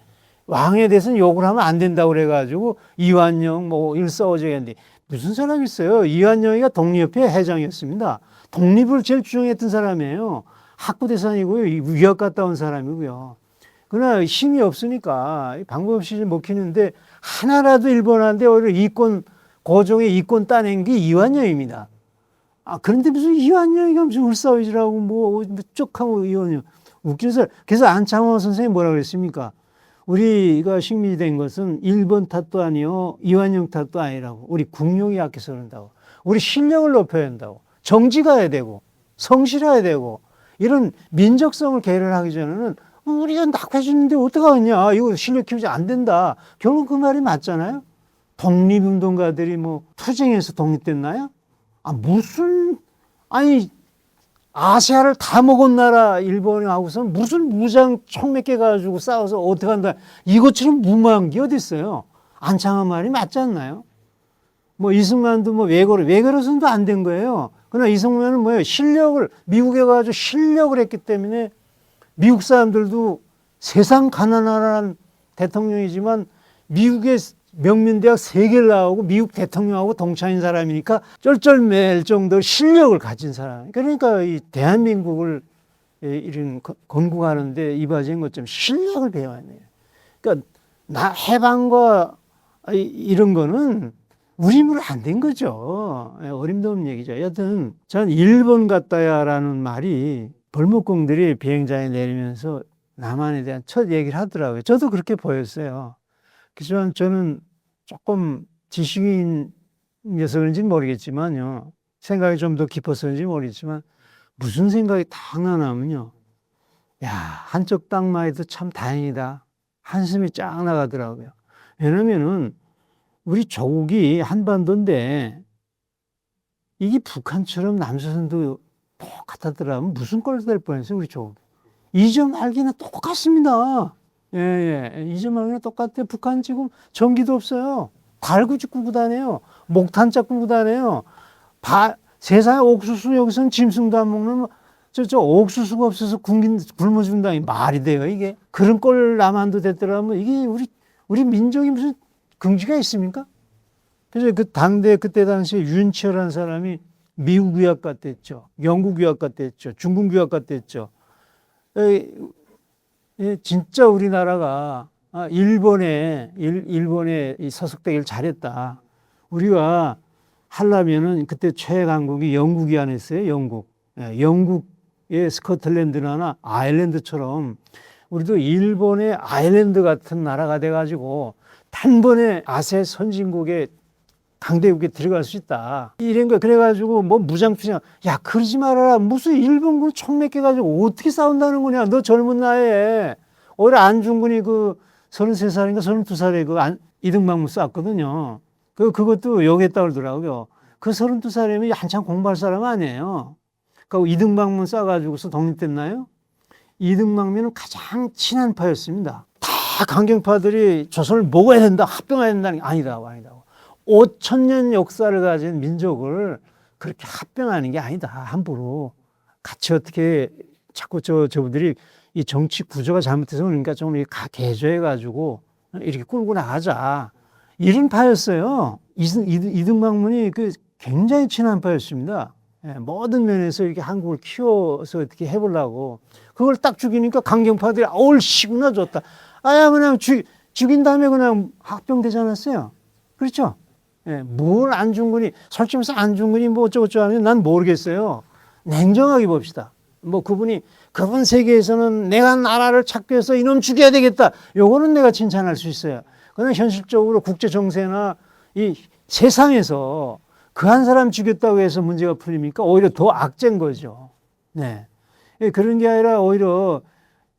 왕에 대해서는 욕을 하면 안 된다고 그래가지고 이완용 일사오적인데 무슨 사람이 있어요. 이완용이가 독립협회 회장이었습니다. 독립을 제일 주장했던 사람이에요. 학구대산이고요. 위학 갔다 온 사람이고요. 그러나 힘이 없으니까 방법 없이 먹히는데 하나라도 일본한테 오히려 고종의 이권 따낸 게 이완용입니다. 그런데 무슨 이완용이가 무슨 울사오지라고 쪽하고 이완용 웃겨서 그래서 안창호 선생님이 뭐라고 그랬습니까? 우리가 식민지된 것은 일본 탓도 아니요 이완용 탓도 아니라고. 우리 국력이 약해서 그런다고. 우리 실력을 높여야 한다고. 정지가 해야 되고 성실해야 되고 이런 민족성을 계열하기 전에는 우리가 낙해주는데 어떡하겠냐. 이거 실력 키우지 안 된다. 결국 그 말이 맞잖아요. 독립운동가들이 투쟁해서 독립됐나요? 아시아를 다 먹은 나라 일본하고서는 무슨 무장 총 몇 개 가지고 싸워서 어떡한다. 이것처럼 무모한 게 어디 있어요. 안창호 말이 맞지 않나요? 이승만도 외교로서는 안 된 거예요. 그러나 이승만은 미국에 가서 실력을 했기 때문에 미국 사람들도 세상 가난한 대통령이지만 미국의 명문대학 3개를 나오고 미국 대통령하고 동창인 사람이니까 쩔쩔맬 정도 실력을 가진 사람. 그러니까 이 대한민국을 이런 건국하는데 이바지한 것처럼 실력을 배워야 해요. 그러니까 해방과 이런 거는 우리 힘으로 안 된 거죠. 어림도 없는 얘기죠. 여튼 전 일본 갔다야라는 말이 벌목공들이 비행장에 내리면서 남한에 대한 첫 얘기를 하더라고요. 저도 그렇게 보였어요. 그렇지만 저는 조금 지식인이어서 그런지는 모르겠지만요. 생각이 좀 더 깊어서 그런지 모르겠지만 무슨 생각이 딱 나냐면요. 야, 한쪽 땅만 해도 참 다행이다. 한숨이 쫙 나가더라고요. 왜냐면은 우리 조국이 한반도인데 이게 북한처럼 남조선도 똑같았더라면 무슨 꼴이 될 뻔했어요. 우리 조국. 이점 알기는 똑같습니다. 예. 이점 알기는 똑같아요. 북한 지금 전기도 없어요. 달구지 끌고 다녀요. 목탄자 끌고 다녀요. 세상에 옥수수 여기서는 짐승도 안 먹는 저 옥수수가 없어서 굶어 죽는다. 말이 돼요, 이게. 그런 꼴 남한도 됐더라면 이게 우리 민족이 무슨 긍지가 있습니까? 그래서 그때 당시에 윤치열한 사람이 미국 유학 갔댔죠. 영국 유학 갔댔죠. 중국 유학 갔댔죠. 진짜 우리나라가 일본에 서식되길 잘했다. 우리가 하려면은 그때 최애 강국이 영국이 아니었어요. 영국의 스코틀랜드나 아일랜드처럼 우리도 일본의 아일랜드 같은 나라가 돼가지고 단번에 아세 선진국에 강대국에 들어갈 수 있다. 이런 거 그래가지고 무장투쟁. 야, 그러지 말아라. 무슨 일본군 총 몇 개 가지고 어떻게 싸운다는 거냐. 너 젊은 나이에 올해 안중근이 33살인가 32살에 이등방문 쐈거든요. 그것도 여기했다고 그러더라고요. 32살이면 한참 공부할 사람 아니에요. 이등방문 쏴가지고서 독립됐나요? 이등방문은 가장 친한 파였습니다. 다 강경파들이 조선을 먹어야 된다, 합병해야 된다는 게 아니다고. 5,000년 역사를 가진 민족을 그렇게 합병하는 게 아니다. 함부로. 같이 어떻게 자꾸 저분들이 이 정치 구조가 잘못해서 그러니까 좀 개조해가지고 이렇게 끌고 나가자. 이런 파였어요. 이등방문이 굉장히 친한 파였습니다. 모든 면에서 이렇게 한국을 키워서 어떻게 해보려고. 그걸 딱 죽이니까 강경파들이 얼씨구나 좋다. 그냥 죽인 다음에 그냥 합병되지 않았어요. 그렇죠? 뭘 안중근이, 솔직히 말해서 안중근이 어쩌고저쩌고 하면 난 모르겠어요. 냉정하게 봅시다. 그분 세계에서는 내가 나라를 찾기 위해서 이놈 죽여야 되겠다. 요거는 내가 칭찬할 수 있어요. 그러나 현실적으로 국제 정세나 이 세상에서 그 한 사람 죽였다고 해서 문제가 풀립니까? 오히려 더 악재인 거죠. 네. 그런 게 아니라 오히려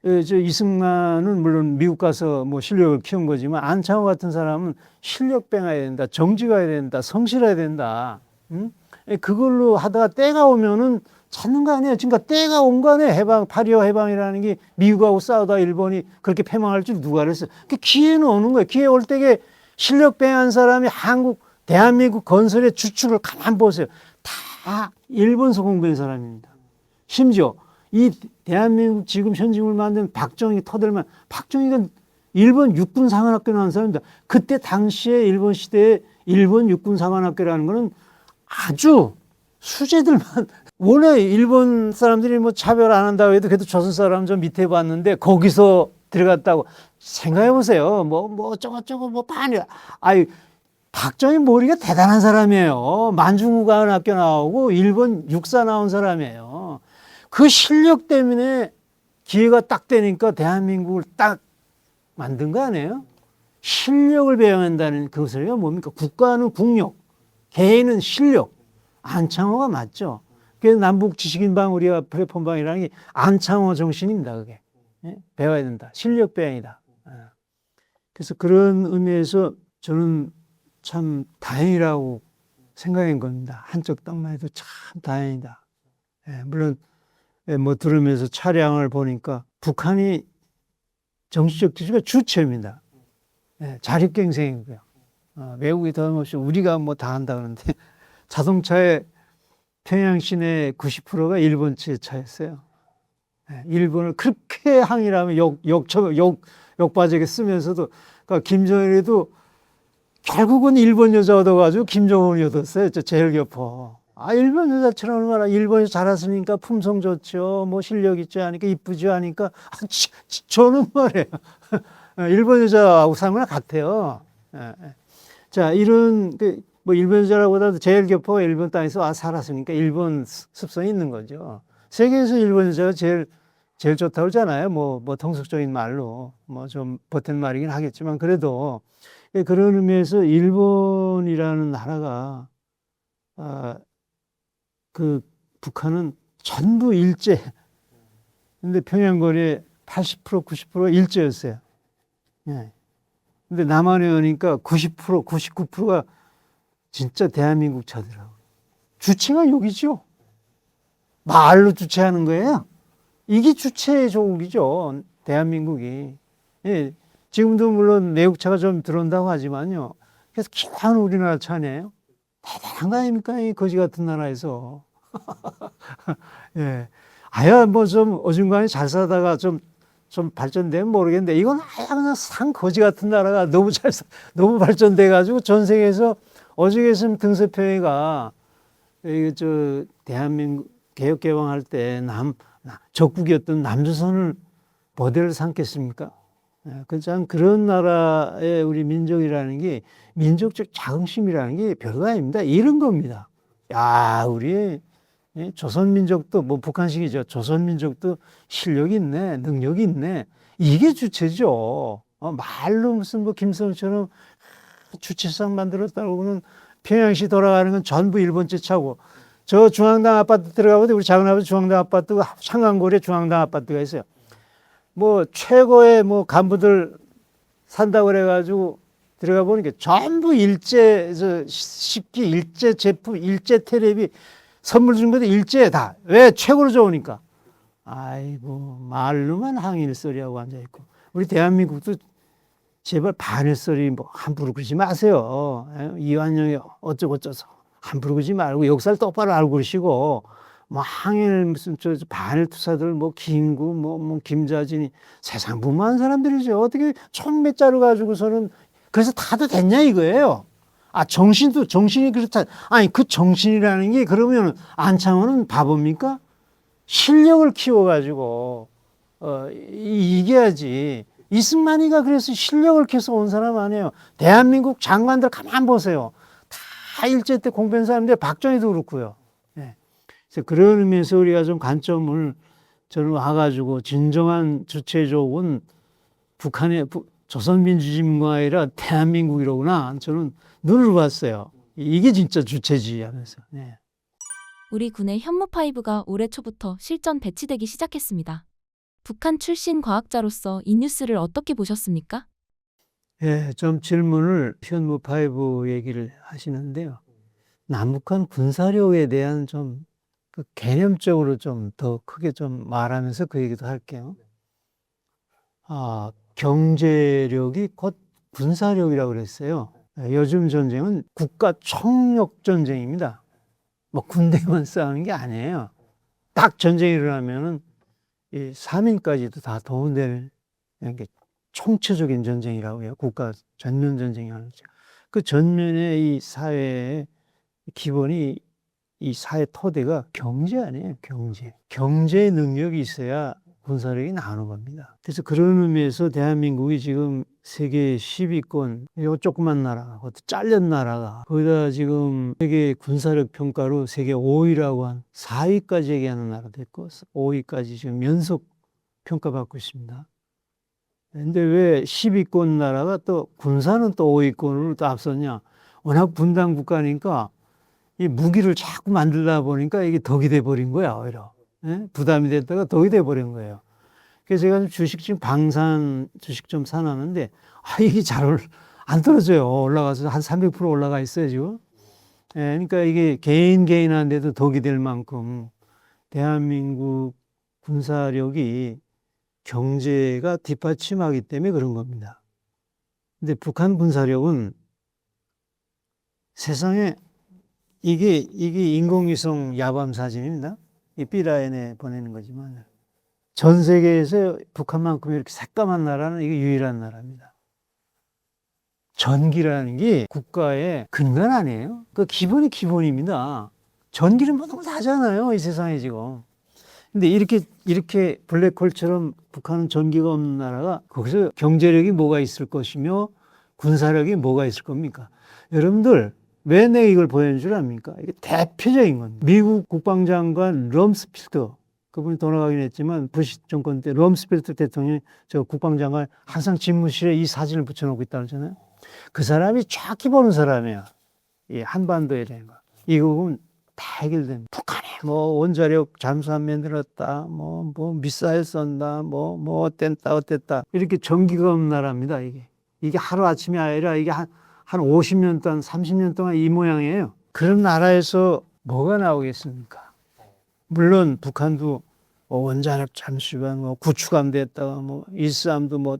저 이승만은 물론 미국 가서 뭐 실력을 키운 거지만 안창호 같은 사람은 실력 뱅해야 된다, 정지가 해야 된다, 성실해야 된다. 응? 그걸로 하다가 때가 오면은 찾는 거 아니에요. 그러니까 때가 온 거 아니에요. 해방, 8.25 해방이라는 게 미국하고 싸우다 일본이 그렇게 패망할 줄 누가 그랬어요. 그 기회는 오는 거예요. 기회 올 때에 실력 뱅한 사람이 대한민국 건설의 주축을 가만 보세요. 다 일본서 공부한 사람입니다. 심지어 이 대한민국 지금 현직을 만든 박정희 터들만, 박정희가 일본 육군 상관학교 나온 사람입니다. 그때 당시에 일본 시대에 일본 육군 상관학교라는 거는 아주 수재들만, 원래 일본 사람들이 뭐 차별 안 한다고 해도 그래도 조선 사람 좀 밑에 봤는데 거기서 들어갔다고 생각해 보세요. 뭐 어쩌고저쩌고 뭐 반이, 아유, 박정희 머리가 대단한 사람이에요. 만중국어학교 나오고 일본 육사 나온 사람이에요. 그 실력 때문에 기회가 딱 되니까 대한민국을 딱 만든 거 아니에요? 실력을 배워낸다는 그 소리가 뭡니까? 국가는 국력, 개인은 실력. 안창호가 맞죠. 그래서 남북 지식인방 우리가 플랫폼방이라는 게 안창호 정신입니다. 그게. 배워야 된다. 실력 배양이다. 그래서 그런 의미에서 저는 참 다행이라고 생각한 겁니다. 한쪽 땅만 해도 참 다행이다. 물론 뭐 들으면서 차량을 보니까 북한이 정치적 지주가 주체입니다. 자립갱생이고요. 외국이 더없이 우리가 뭐 다 한다 그러는데 자동차의 평양 시내 90%가 일본chế 차였어요. 일본을 그렇게 항의하면 욕바지게 쓰면서도, 그러니까 김정일이도 결국은 일본 여자 얻어가지고 김정은이 얻었어요. 제일 교포. 일본 여자처럼 얼마나 일본이 잘했으니까 품성 좋죠. 뭐 실력 있죠. 하니까 이쁘죠. 하니까. 저는 말이에요. 일본 여자하고 사는 거랑 같아요. 자, 이런, 뭐 일본 여자라보다도 제일 교포가 일본 땅에서 살았으니까 일본 습성이 있는 거죠. 세계에서 일본 여자가 제일 좋다고 그러잖아요. 뭐 통속적인 말로. 뭐 좀 보탠 말이긴 하겠지만 그래도 그런 의미에서 일본이라는 나라가, 그 북한은 전부 일제. 근데 평양거리에 80%, 90%가 일제였어요. 근데 남한에 오니까 90%, 99%가 진짜 대한민국 차더라고요. 주체가 여기죠. 말로 주체하는 거예요. 이게 주체의 조국이죠. 대한민국이. 지금도 물론 내국차가 좀 들어온다고 하지만요. 그래서 기왕 우리나라 차 아니에요? 대단한 거 아닙니까? 이 거지 같은 나라에서. 아야 뭐 좀 어중간히 잘 살다가 좀 발전되면 모르겠는데 이건 아야 그냥 상 거지 같은 나라가 너무 발전돼가지고 전 세계에서 어저께쯤 등서평이가 대한민국 개혁 개방할 때 적국이었던 남조선을 모델을 삼겠습니까? 그런 나라의 우리 민족이라는 게 민족적 자긍심이라는 게 별거 아닙니다. 이런 겁니다. 야, 우리 조선민족도 뭐 북한식이죠. 조선민족도 실력이 있네, 능력이 있네. 이게 주체죠. 말로 무슨 뭐 김성처럼 주체상 만들었다고는 평양시 돌아가는 건 전부 일본제 차고, 저 중앙당 아파트 들어가보면 우리 작은 아버지 중앙당 아파트가 창강고리에 중앙당 아파트가 있어요. 뭐 최고의 뭐 간부들 산다고 그래가지고 들어가 보니까 전부 일제 식기, 일제 제품, 일제 테레비 선물 준 것도 일제다. 왜? 최고로 좋으니까. 아이고 말로만 항일 소리하고 앉아 있고, 우리 대한민국도 제발 반일 소리 뭐 함부로 그러지 마세요. 이완용이 어쩌고 저쩌서 함부로 그러지 말고 역사를 똑바로 알고 그러시고, 뭐 항일 무슨 반일 투사들 뭐 김구 뭐 김자진이 세상 무모한 사람들이죠. 어떻게 총 몇 자루 가지고서는 그래서 타도 됐냐 이거예요. 정신이 그렇다. 아니 그 정신이라는 게 그러면 안창호는 바보입니까? 실력을 키워가지고 이겨야지. 이승만이가 그래서 실력을 키워서 온 사람 아니에요. 대한민국 장관들 가만 보세요. 다 일제 때 공부한 사람인데 박정희도 그렇고요. 그래서 그런 의미에서 우리가 좀 관점을 저는 와가지고 진정한 주체적은 북한의 조선민주주의가 아니라 대한민국이로구나. 저는 눈으로 봤어요. 이게 진짜 주체주의 하면서. 네. 우리 군의 현무5가 올해 초부터 실전 배치되기 시작했습니다. 북한 출신 과학자로서 이 뉴스를 어떻게 보셨습니까? 예, 좀 질문을 현무5 얘기를 하시는데요. 남북한 군사력에 대한 좀 그 개념적으로 좀 더 크게 좀 말하면서 그 얘기도 할게요. 경제력이 곧 군사력이라고 그랬어요. 요즘 전쟁은 국가 총력 전쟁입니다. 뭐 군대만 싸우는 게 아니에요. 딱 전쟁이 일어나면은 이 사민까지도 다 동원될 이렇게 총체적인 전쟁이라고 해요. 국가 전면 전쟁이라는 거죠. 그 전면의 이 사회의 기본이 이 사회 토대가 경제 아니에요. 경제. 경제 능력이 있어야 군사력이 나오는 겁니다. 그래서 그런 의미에서 대한민국이 지금 세계 10위권, 요 조그만 나라, 그것도 잘린 나라가 거기다 지금 세계 군사력 평가로 세계 5위라고 한 4위까지 얘기하는 나라 됐고 5위까지 지금 연속 평가받고 있습니다. 근데 왜 10위권 나라가 또 군사는 또 5위권으로 또 앞섰냐? 워낙 분단 국가니까 이 무기를 자꾸 만들다 보니까 이게 덕이 돼 버린 거야, 오히려. 예? 부담이 됐다가 덕이 돼 버린 거예요. 그래서 제가 주식 지금 방산 주식 좀 사놨는데, 이게 잘 안 떨어져요. 올라가서 한 300% 올라가 있어요, 지금. 예, 그러니까 이게 개인한테도 덕이 될 만큼 대한민국 군사력이 경제가 뒷받침하기 때문에 그런 겁니다. 근데 북한 군사력은 세상에 이게 인공위성 야밤 사진입니다. 이 B라인에 보내는 거지만 전 세계에서 북한만큼 이렇게 새까만 나라는 이게 유일한 나라입니다. 전기라는 게 국가의 근간 아니에요. 그 기본이 기본입니다. 전기는 뭐 너무 다잖아요, 이 세상에 지금. 근데 이렇게 블랙홀처럼 북한은 전기가 없는 나라가 거기서 경제력이 뭐가 있을 것이며 군사력이 뭐가 있을 겁니까? 여러분들 왜 내가 이걸 보여준 줄 압니까? 이게 대표적인 겁니다. 미국 국방장관 럼스필드, 그분이 돌아가긴 했지만 부시 정권 때 럼스필드 대통령이 저 국방장관 항상 집무실에 이 사진을 붙여놓고 있다고 하잖아요. 그 사람이 정확히 보는 사람이야. 이 한반도에 대한 거. 이거 다 해결됩니다. 북한에 뭐 원자력 잠수함 만들었다, 뭐 미사일 쏜다, 뭐 어땠다. 이렇게 전기가 없는 나라입니다, 이게. 이게 하루아침이 아니라 이게 한 50년 동안, 30년 동안 이 모양이에요. 그런 나라에서 뭐가 나오겠습니까? 물론 북한도 원자력 잠수함, 구축함 됐다가 일삼도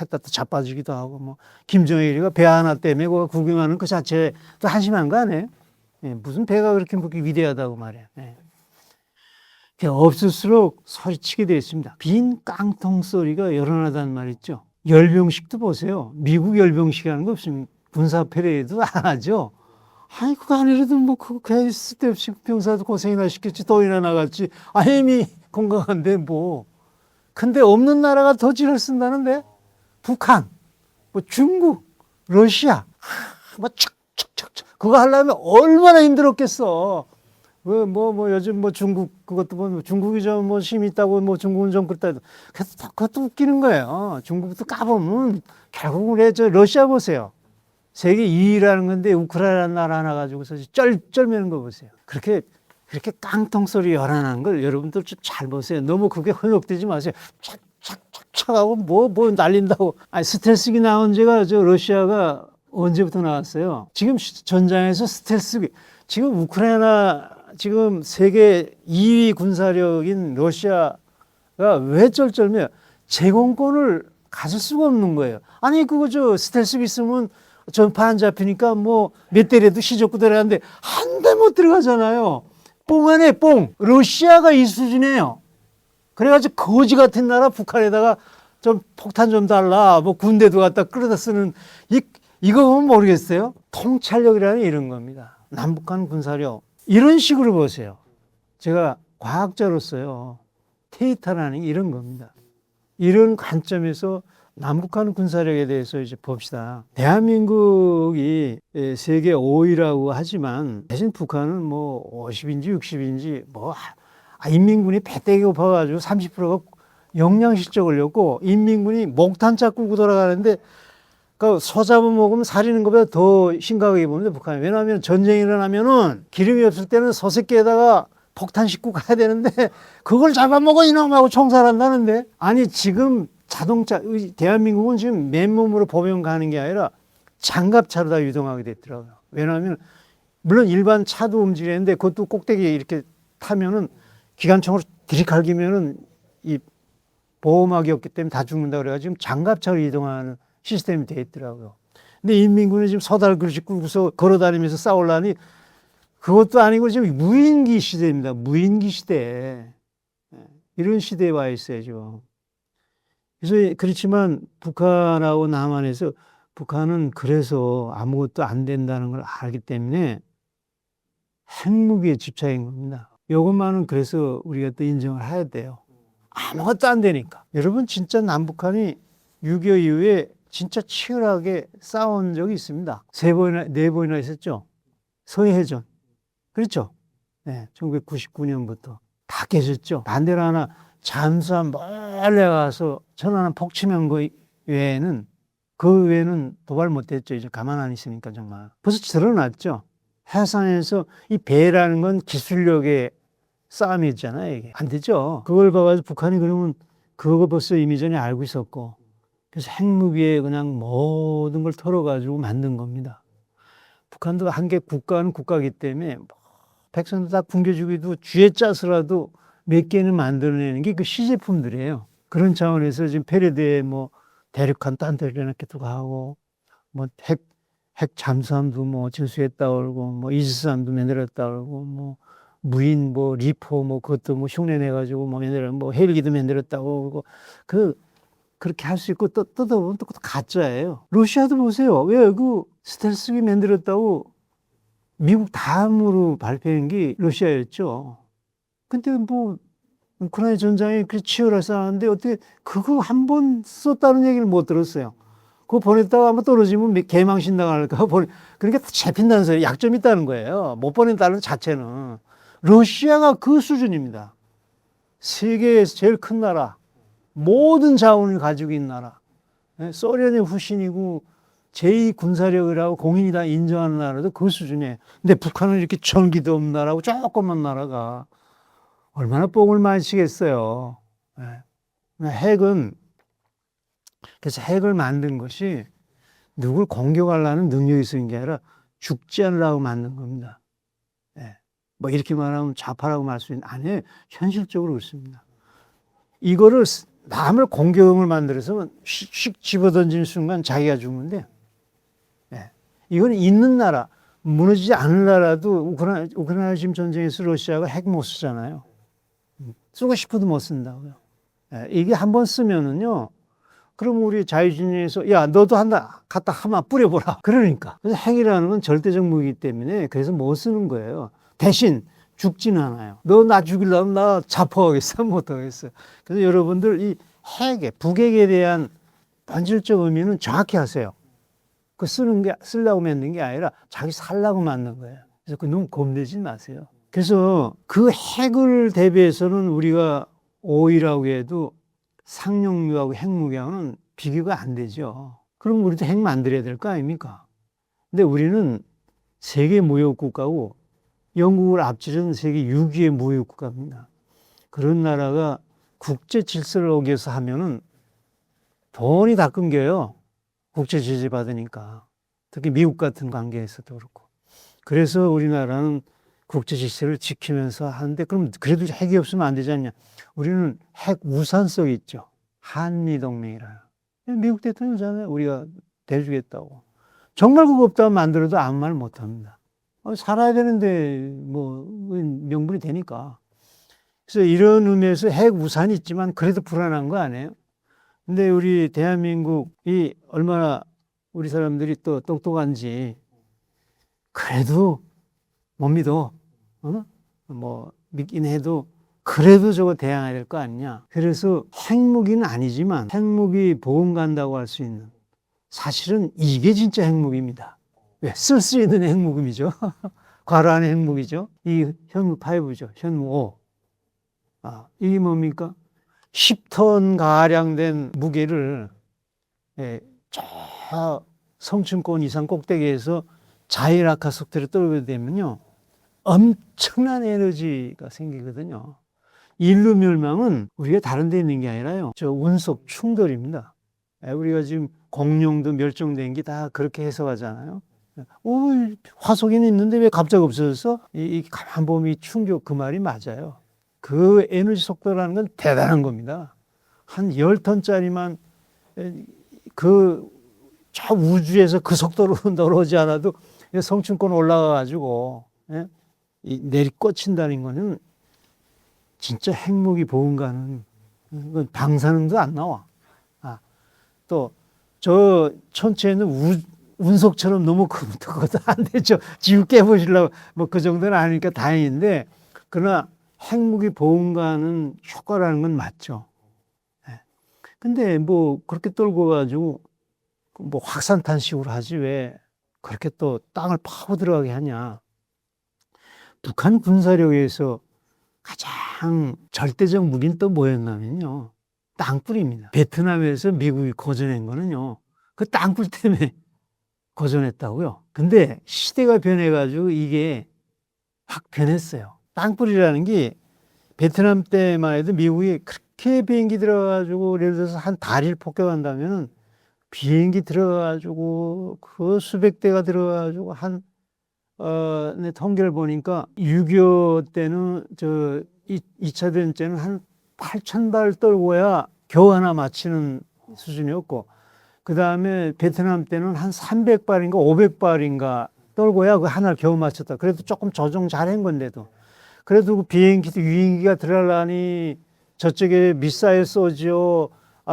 했다 또 자빠지기도 하고 김정일이가 배 하나 때문에 구경하는 그 자체도 한심한 거 아니에요? 예, 무슨 배가 그렇게 위대하다고 말해요. 예. 없을수록 소리치게 되어 있습니다. 빈 깡통 소리가 열어나다는 말 있죠. 열병식도 보세요. 미국 열병식이라는 거 없습니까? 군사 패레이드 안 하죠. 아니, 그거 아니라도 그거 쓸데없이 병사도 고생이나 시켰지, 더위나 나갔지. 이미 건강한데 근데 없는 나라가 더 지랄 쓴다는데? 북한, 중국, 러시아, 그거 하려면 얼마나 힘들었겠어. 요즘 중국, 그것도 중국이 좀 힘 있다고 중국은 좀 그렇다 해도 그것도 웃기는 거예요. 중국도 까보면 결국은 러시아 보세요. 세계 2위라는 건데 우크라이나 나라 하나 가지고서 쩔매는 거 보세요. 그렇게 깡통 소리 열어나는 걸 여러분들 좀 잘 보세요. 너무 그게 현혹되지 마세요. 착착착착 하고 뭐 날린다고. 스텔스기 나온 지가 러시아가 언제부터 나왔어요? 지금 전장에서 스텔스기. 지금 우크라이나 지금 세계 2위 군사력인 러시아가 왜 쩔쩔매요? 제공권을 가질 수가 없는 거예요. 아니 그거 스텔스기 있으면 전파 안 잡히니까 몇 대라도 시적구 들어가는데 한 대 못 들어가잖아요. 뽕 안에 뽕. 러시아가 이 수준이에요. 그래가지고 거지 같은 나라 북한에다가 좀 폭탄 좀 달라. 군대도 갖다 끌어다 쓰는 이거 보면 모르겠어요. 통찰력이라는 이런 겁니다. 남북한 군사력. 이런 식으로 보세요. 제가 과학자로서요. 데이터라는 게 이런 겁니다. 이런 관점에서 남북한 군사력에 대해서 이제 봅시다. 대한민국이 세계 5위라고 하지만 대신 북한은 50인지 60인지 인민군이 배때기 고파가지고 30%가 영양 실적 올렸고 인민군이 목탄차 끌고 돌아가는데 그러니까 소 잡아먹으면 살이는 것보다 더 심각하게 보는데 북한이. 왜냐하면 전쟁이 일어나면은 기름이 없을 때는 소 새끼에다가 폭탄 싣고 가야 되는데 그걸 잡아먹어 이놈하고 총살한다는데. 아니 지금 자동차 대한민국은 지금 맨몸으로 보병 가는 게 아니라 장갑차로 다 유동하게 됐더라고요. 왜냐하면 물론 일반 차도 움직이는데 그것도 꼭대기에 이렇게 타면은 기관총으로 들이갈기면은 이 보호막이 없기 때문에 다 죽는다 그래가지고 지금 장갑차로 이동하는 시스템이 돼 있더라고요. 근데 인민군은 지금 서달 그릇이 끌고서 걸어다니면서 싸우려니 그것도 아니고 지금 무인기 시대입니다. 무인기 시대. 이런 시대에 와 있어요, 지금. 그래서 그렇지만 북한하고 남한에서 북한은 그래서 아무것도 안 된다는 걸 알기 때문에 핵무기에 집착인 겁니다. 이것만은 그래서 우리가 또 인정을 해야 돼요. 아무것도 안 되니까. 여러분 진짜 남북한이 6.25 이후에 진짜 치열하게 싸운 적이 있습니다. 3번이나 4번이나 있었죠. 서해해전. 그렇죠. 네, 1999년부터 다 깨졌죠. 반대로 하나 잠수함 멀리 가서 천안함 폭침한 거 외에는 그 외에는 도발 못했죠. 이제 가만 안 있으니까 정말. 벌써 드러났죠. 해상에서 이 배라는 건 기술력의 싸움이 있잖아요. 이게 안 되죠. 그걸 봐가지고 북한이 그러면 그거 벌써 이미 전에 알고 있었고 그래서 핵무기에 그냥 모든 걸 털어가지고 만든 겁니다. 북한도 한개 국가는 국가이기 때문에 뭐 백성들 다 굶겨주기도 쥐에 짜서라도 몇 개는 만들어내는 게 그 시제품들이에요. 그런 차원에서 지금 페레드에 뭐 대륙간 딴 데를 이렇게도 가고 뭐 핵 잠수함도 뭐 철수했다 그러고 뭐 이지스함도 만들었다 그러고 뭐 무인 뭐 리포 뭐 그것도 뭐 흉내 내가지고 뭐 만들어 뭐 헬기도 만들었다고 그러고 그렇게 할 수 있고 또 뜯어보면 또 그것도 가짜예요. 러시아도 보세요. 왜 그 스텔스기 만들었다고 미국 다음으로 발표한 게 러시아였죠. 근데 뭐 우크라이나 전장이 그렇게 치열하게 싸웠는데 어떻게 그거 한 번 썼다는 얘기를 못 들었어요. 그거 보냈다가 한번 떨어지면 개망신 당할까 그러니까 잡힌다는 소리, 약점이 있다는 거예요. 못 보낸다는 자체는. 러시아가 그 수준입니다. 세계에서 제일 큰 나라, 모든 자원을 가지고 있는 나라, 소련의 후신이고 제2군사력이라고 공인이 다 인정하는 나라도 그 수준이에요. 근데 북한은 이렇게 전기도 없는 나라고 조그만 나라가 얼마나 뽕을 많이 치겠어요. 핵은 그래서 핵을 만든 것이 누굴 공격하려는 능력이 있는 게 아니라 죽지 않으려고 만든 겁니다. 뭐 이렇게 말하면 좌파라고 말 수 있는 아니에요. 현실적으로 그렇습니다. 이거를 남을 공격을 만들어서 씩 집어던지는 순간 자기가 죽는데 이건 있는 나라, 무너지지 않은 나라도 우크라이나 지금 전쟁에서 러시아가 핵 못 쓰잖아요. 쓰고 싶어도 못 쓴다고요. 이게 한번 쓰면은요. 그럼 우리 자유진영에서 야 너도 한다 갖다 하마 뿌려보라. 그러니까 그래서 핵이라는 건 절대적 무기이기 때문에 그래서 못 쓰는 거예요. 대신 죽지는 않아요. 너 나 죽이려면 나 자포하겠어? 못하겠어. 그래서 여러분들 이 핵에 북핵에 대한 본질적 의미는 정확히 하세요. 그 쓰려고 만든 게 아니라 자기 살라고 만든 거예요. 그래서 그 너무 겁내지 마세요. 그래서 그 핵을 대비해서는 우리가 오일하고 해도 상용유하고 핵무기하고는 비교가 안 되죠. 그럼 우리도 핵 만들어야 될 거 아닙니까? 근데 우리는 세계 무역국가고 영국을 앞지른 세계 6위의 무역국가입니다. 그런 나라가 국제 질서를 어겨서 하면은 돈이 다 끊겨요. 국제 제재 받으니까. 특히 미국 같은 관계에서도 그렇고. 그래서 우리나라는 국제 질서를 지키면서 하는데 그럼 그래도 핵이 없으면 안 되지 않냐. 우리는 핵 우산성이 있죠. 한미동맹이라는. 미국 대통령이잖아요. 우리가 대주겠다고. 정말 그거 없다면 만들어도 아무 말 못합니다. 살아야 되는데 뭐 명분이 되니까. 그래서 이런 의미에서 핵 우산이 있지만 그래도 불안한 거 아니에요? 근데 우리 대한민국이 얼마나 우리 사람들이 또 똑똑한지 그래도 못 믿어. 뭐 믿긴 해도 그래도 저거 대항해야 될 거 아니냐. 그래서 핵무기는 아니지만 핵무기 보험 간다고 할 수 있는 사실은 이게 진짜 핵무기입니다. 왜? 쓸 수 있는 핵무기죠. 과로하는 핵무기죠. 이 현무 5죠. 현무 5. 이게 뭡니까? 10톤 가량 된 무게를 저 성층권 이상 꼭대기에서 자이라카 속도를 떨게 되면요, 엄청난 에너지가 생기거든요. 인류 멸망은 우리가 다른 데 있는 게 아니라요, 저 운석 충돌입니다. 우리가 지금 공룡도 멸종된 게 다 그렇게 해석하잖아요. 화석에는 있는데 왜 갑자기 없어졌어? 가만 보면 이 충격, 그 말이 맞아요. 그 에너지 속도라는 건 대단한 겁니다. 한 10톤짜리만 저 우주에서 그 속도로 넘어오지 않아도 성층권 올라가가지고 내리꽂힌다는 거는 진짜 핵무기 보훈가는 방사능도 안 나와. 또 저 천체는 운석처럼 너무 크면 그것도 안 되죠. 지구 깨부시려고 뭐 그 정도는 아니니까 다행인데, 그러나 핵무기 보훈가는 효과라는 건 맞죠. 근데 뭐 그렇게 떨고 가지고 뭐 확산탄식으로 하지 왜 그렇게 또 땅을 파고 들어가게 하냐. 북한 군사력에서 가장 절대적 무기는 또 뭐였냐면요, 땅굴입니다. 베트남에서 미국이 고전한 거는요, 그 땅굴 때문에 고전했다고요. 근데 시대가 변해가지고 이게 확 변했어요. 땅굴이라는 게 베트남 때만 해도 미국이 그렇게 비행기 들어가지고 예를 들어서 한 다리를 폭격한다면은 비행기 들어가지고 그 수백 대가 들어가지고 내 통계를 보니까 6.25 때는 2차 대전 때는 한 8,000발 떨고야 겨우 하나 맞히는 수준이었고, 그 다음에 베트남 때는 한 300발인가 500발인가 떨고야 그 하나를 겨우 맞췄다. 그래도 조금 조정 잘한 건데도. 그래도 그 비행기도 유인기가 들어가려니 저쪽에 미사일 쏘죠.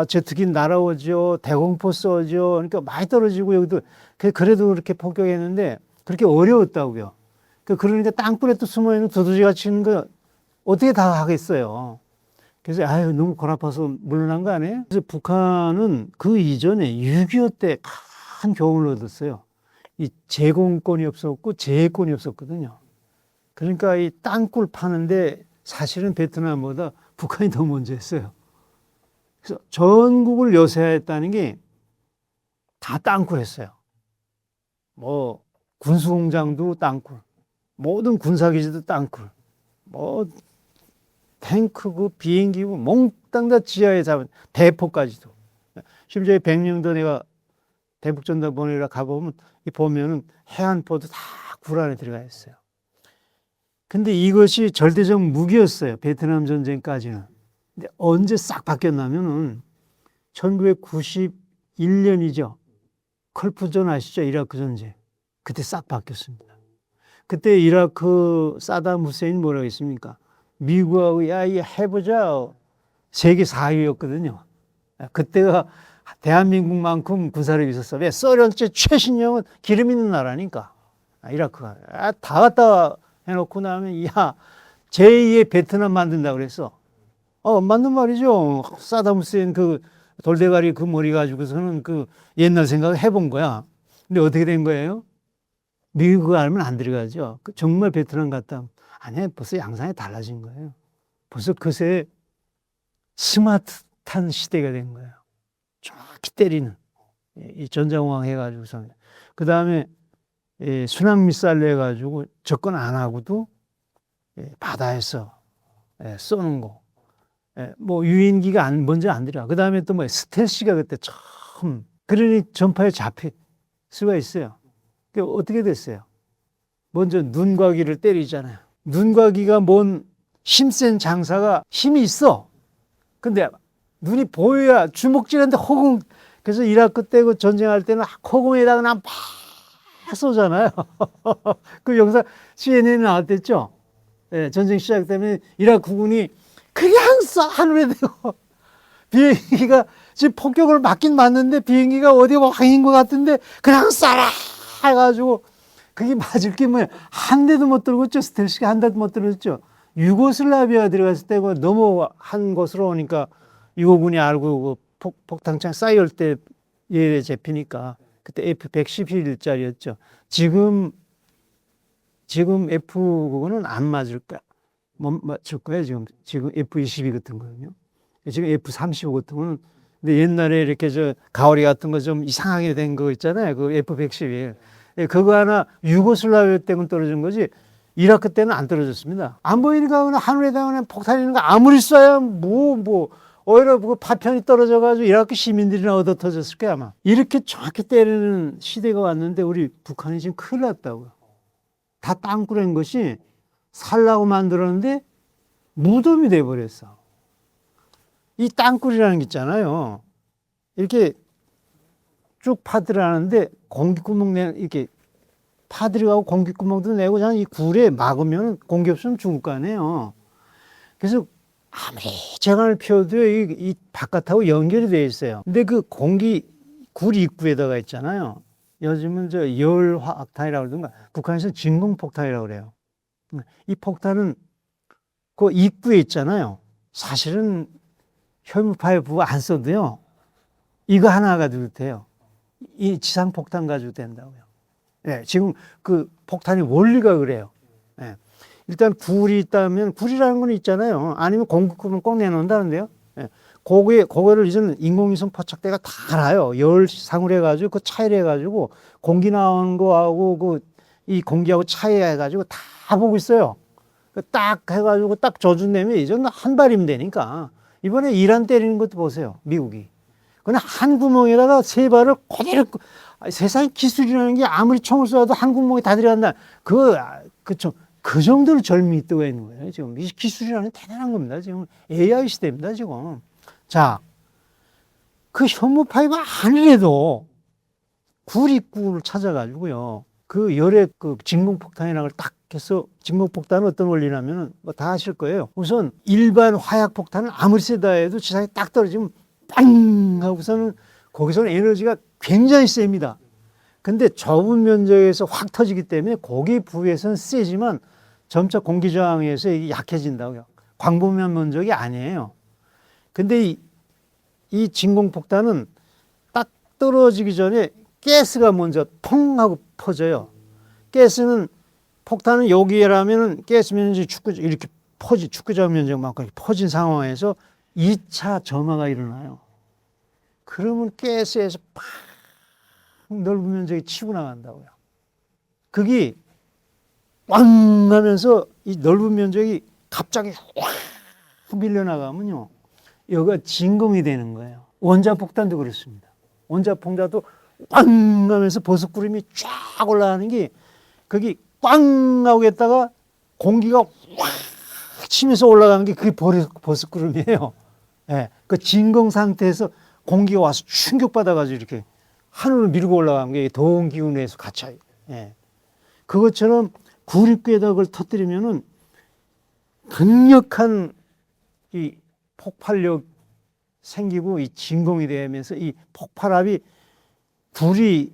제트기 날아오죠. 대공포 쏘죠. 그러니까 많이 떨어지고 여기도 그래도 그렇게 폭격했는데 그렇게 어려웠다고요. 그러니까 땅굴에 또 숨어있는 두더지같이 있는 거 어떻게 다 하겠어요. 그래서 너무 골 아파서 물러난 거 아니에요? 그래서 북한은 그 이전에 6.25 때 큰 교훈을 얻었어요. 이 제공권이 없었고 제해권이 없었거든요. 그러니까 이 땅굴 파는데 사실은 베트남보다 북한이 더 먼저 했어요. 그래서 전국을 요새했다는 게 다 땅굴 했어요. 뭐 군수공장도 땅굴, 모든 군사기지도 땅굴, 뭐 탱크, 그 비행기, 몽땅 다 지하에 잡은 대포까지도. 심지어 백령도 내가 대북전단 보내라 가보면 보면은 해안포도 다 굴 안에 들어가 있어요. 근데 이것이 절대적 무기였어요. 베트남 전쟁까지는. 근데 언제 싹 바뀌었냐면은 1991년이죠. 컬프전 아시죠? 이라크 전쟁. 그때 싹 바뀌었습니다. 그때 이라크 사담 후세인이 뭐라고 했습니까? 미국하고 야, 이 해보자. 세계 4위였거든요. 그때가 대한민국만큼 군사력이 있었어. 왜? 소련제 최신형은 기름 있는 나라니까. 이라크가. 다 갖다 해놓고 나면, 야, 제2의 베트남 만든다 그랬어. 맞는 말이죠. 사담 후세인 그 돌대가리 그 머리 가지고서는 그 옛날 생각을 해본 거야. 근데 어떻게 된 거예요? 미국 그거 알면 안 들어가죠. 정말 베트남 갔다. 아니, 벌써 양상이 달라진 거예요. 벌써 그새 스마트한 시대가 된 거예요. 정확히 때리는. 이 전자공학 해가지고서. 그 다음에 순항미사일 해가지고 접근 안 하고도 바다에서 쏘는 거. 뭐 유인기가 먼저 안 들어가. 그 다음에 또 뭐 스텔시가 그때 처음. 그러니 전파에 잡힐 수가 있어요. 어떻게 됐어요? 먼저 눈과 귀를 때리잖아요. 눈과 귀가 뭔 힘센 장사가 힘이 있어. 근데 눈이 보여야 주먹질하는데 허공. 그래서 이라크 때 그 전쟁할 때는 허공에다가 그냥 막 쏘잖아요. 그 영상 CNN에 나왔댔죠. 전쟁 시작되면 이라크 군이 그냥 하늘에 대고 비행기가 지금 폭격을 맞긴 맞는데 비행기가 어디 왕인 것 같은데 그냥 쏴라 해가지고 그게 맞을 게 뭐야. 한 대도 못 들었죠. 스텔스가 한 대도 못 들었죠. 유고슬라비아 들어갔을 때 넘어한 곳으로 오니까 유고군이 알고 폭탄창 쌓일 때 예에 잡히니까 그때 F-111짜리였죠. 지금 F 그거는 안 맞을 거야. 못 맞출 거예요. 지금 F-22 같은 거는요. 지금 F-35 같은 거는 근데 옛날에 이렇게 가오리 같은 거 좀 이상하게 된 거 있잖아요. 그 F-111. 예, 그거 하나 유고슬라비아 때문 떨어진 거지. 이라크 때는 안 떨어졌습니다. 안 보이니까 그냥 하늘에다 그냥 폭탄이 있는 거 아무리 쏴야 오히려 그 파편이 떨어져가지고 이라크 시민들이나 얻어 터졌을 거야 아마. 이렇게 정확히 때리는 시대가 왔는데 우리 북한이 지금 큰일 났다고요. 다 땅굴인 것이 살라고 만들었는데 무덤이 돼버렸어. 이 땅굴이라는 게 있잖아요. 이렇게 쭉 파들어가는데 공기구멍 이렇게 파들어가고 공기구멍도 내고 그냥 이 굴에 막으면 공기 없으면 죽을 거 아니에요. 그래서 아무리 재간을 피워도 이 바깥하고 연결이 돼 있어요. 근데 그 굴 입구에다가 있잖아요. 요즘은 열화학탄이라고 그러던가 북한에서 진공폭탄이라고 그래요. 이 폭탄은 그 입구에 있잖아요. 사실은 혈무파이브 안 써도요. 이거 하나 가지고 돼요. 이 지상폭탄 가지고 된다고요. 예, 지금 그 폭탄의 원리가 그래요. 예. 일단 굴이 있다면 굴이라는 건 있잖아요. 아니면 공급구면 꼭 내놓는다는데요. 예. 그거를 이제는 인공위성 포착대가 다 알아요. 열상을 해가지고 그 차이를 해가지고 공기 나오는 거하고 이 공기하고 차이 해가지고 다 보고 있어요. 딱 해가지고 딱 저준 내면 이제는 한 발이면 되니까. 이번에 이란 때리는 것도 보세요. 미국이. 그냥 한 구멍에다가 세 발을 그대로 세상 기술이라는 게 아무리 총을 쏘아도 한 구멍에 다 들어간다. 그 정도로 절미 뜨고 있는 거예요. 지금 이 기술이라는 게 대단한 겁니다. 지금 AI 시대입니다. 지금. 자, 그 현무파이브 아니래도 굴 입구를 찾아가지고요. 그 열의 그 진공폭탄이라는 걸 딱 해서 진공폭탄은 어떤 원리냐면은 뭐 다 아실 거예요. 우선 일반 화약폭탄은 아무리 세다 해도 지상에 딱 떨어지면 빵 하고서는 거기서는 에너지가 굉장히 셉니다. 근데 좁은 면적에서 확 터지기 때문에 거기 부위에서는 세지만 점차 공기 저항에 의해서 이게 약해진다고요. 광범위한 면적이 아니에요. 근데 이 진공폭탄은 딱 떨어지기 전에 가스가 먼저 퐁 하고 퍼져요. 가스는 폭탄은 여기라면은 가스 면적이 이렇게 축구장 면적만큼 퍼진 상황에서 2차 점화가 일어나요. 그러면 가스에서 팍 넓은 면적이 치고 나간다고요. 그게 왕 하면서 이 넓은 면적이 갑자기 확 밀려나가면요. 여기가 진공이 되는 거예요. 원자폭탄도 그렇습니다. 원자폭탄도 왕 하면서 버섯구름이 쫙 올라가는 게 거기 꽝 하고 있다가 공기가 확 치면서 올라가는 게 그게 버섯구름이에요. 예, 그 진공 상태에서 공기가 와서 충격받아가지고 이렇게 하늘로 밀고 올라간 게 더운 기운에서 갇혀요. 예. 그것처럼 구립구에다 그걸 터뜨리면은 강력한 이 폭발력 생기고 이 진공이 되면서 이 폭발압이 불이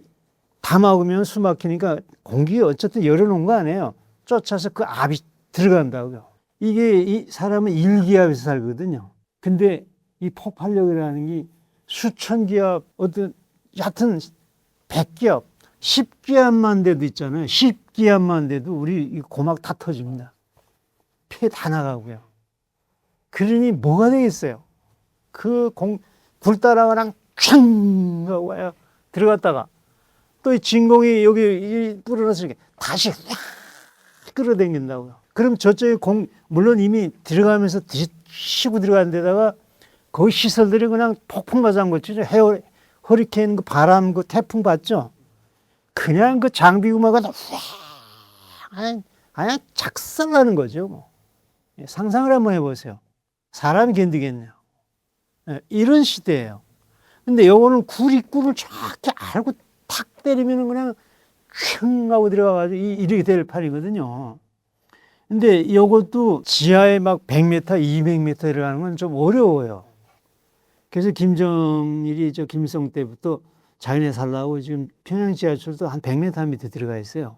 다 막으면 숨 막히니까 공기에 어쨌든 열어놓은 거 아니에요. 쫓아서 그 압이 들어간다고요. 이게 이 사람은 일기압에서 살거든요. 근데 이 폭발력이라는 게 수천 기압, 하여튼 100기압, 10기압만 돼도 있잖아요. 10기압만 돼도 우리 이 고막 다 터집니다. 폐 다 나가고요. 그러니 뭐가 되겠어요? 불 따라가랑 촤ng 하고 와요. 들어갔다가 또 이 진공이 여기 뿌려서 이렇게 다시 확 끌어당긴다고요. 그럼 저쪽에 물론 이미 들어가면서 쉬고 들어가는 데다가 거기 시설들이 그냥 폭풍 가장 거치죠. 허리케인 그 바람 그 태풍 봤죠? 그냥 그 장비 구마가 그냥 작살나는 거죠. 뭐. 상상을 한번 해보세요. 사람이 견디겠네요. 이런 시대예요. 근데 요거는 구립구를 정확히 알고 탁 때리면 그냥 촤ng 하고 들어가가지고 이렇게 될 판이거든요. 근데 요것도 지하에 막 100m, 200m 들어가는 건 좀 어려워요. 그래서 김정일이 김일성 때부터 자기네 살라고 지금 평양 지하철도 한 100m 밑에 들어가 있어요.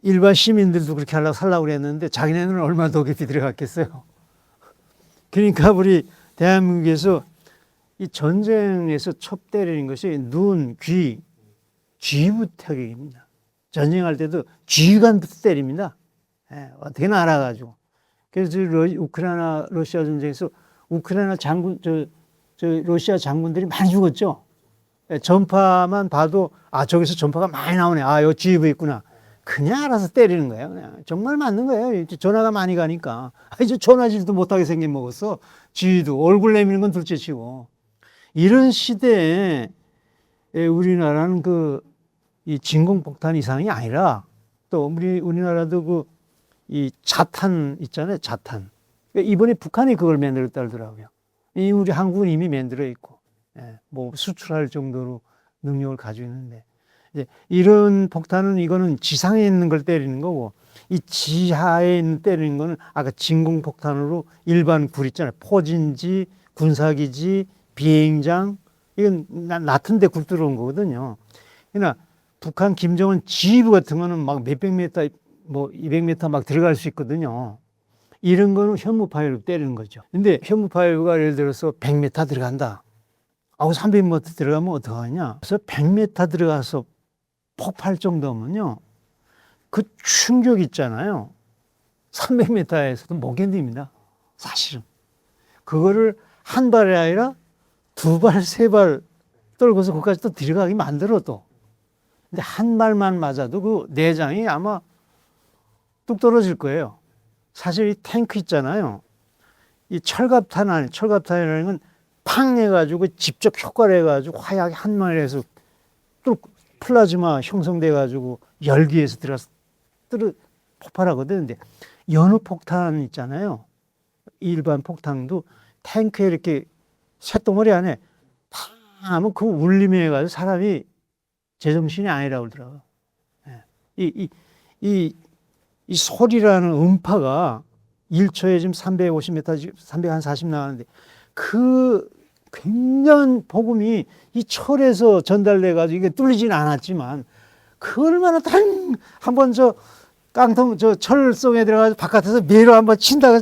일반 시민들도 그렇게 하려고 살라고 그랬는데 자기네는 얼마나 더 깊이 들어갔겠어요. 그러니까 우리 대한민국에서 이 전쟁에서 첩 때리는 것이 눈, 귀, 쥐부 타격입니다. 전쟁할 때도 쥐관부터 때립니다. 어떻게나 알아가지고. 그래서 우크라이나 러시아 전쟁에서 우크라이나 장군 저 러시아 장군들이 많이 죽었죠. 예, 전파만 봐도 아 저기서 전파가 많이 나오네. 아 여기 GV 있구나. 그냥 알아서 때리는 거예요. 그냥 정말 맞는 거예요. 이제 전화가 많이 가니까 아, 이제 전화질도 못하게 생긴 먹었어. 지휘도 얼굴 내미는 건 둘째치고 이런 시대에 우리나라는 그 이 진공폭탄 이상이 아니라 또 우리나라도 그 이 자탄 있잖아요. 자탄. 이번에 북한이 그걸 만들었다더라고요. 우리 한국은 이미 만들어 있고, 예, 뭐 수출할 정도로 능력을 가지고 있는데, 이제 이런 폭탄은 이거는 지상에 있는 걸 때리는 거고, 이 지하에 있는 때리는 거는 아까 진공폭탄으로 일반 굴 있잖아요. 포진지, 군사기지, 비행장, 이건 낮은 데 굴 들어온 거거든요. 그러나 북한 김정은 지휘부 같은 거는 막 몇백 미터, 뭐 200m 막 들어갈 수 있거든요. 이런 거는 현무파일로 때리는 거죠. 근데 현무파일가 예를 들어서 100m 들어간다. 아우 300m 들어가면 어떡하냐? 그래서 100m 들어가서 폭발 정도면요. 그 충격 있잖아요. 300m에서도 못 견딥니다. 사실은. 그거를 한 발이 아니라 두 발, 세 발 떨고서 거기까지 또 들어가게 만들어 또. 근데 한 발만 맞아도 그 내장이 아마 뚝 떨어질 거예요. 사실 이 탱크 있잖아요. 이 철갑탄이라는 건 팡 해가지고 직접 효과를 해가지고 화약이 한 마리에서 또 플라즈마 형성돼가지고 열기에서 들어가서 폭발하거든. 근데 연호폭탄 있잖아요. 일반 폭탄도 탱크에 이렇게 쇳덩어리 안에 팡 하면 그 울림이 해가지고 사람이 제정신이 아니라고 그러더라고요. 이 소리라는 음파가 1초에 지금 350m, 340 나가는데 그 굉장한 복음이 이 철에서 전달돼가지고 이게 뚫리지는 않았지만 그 얼마나 한번 저 깡통 저 철송에 들어가서 바깥에서 매로 한번 친다가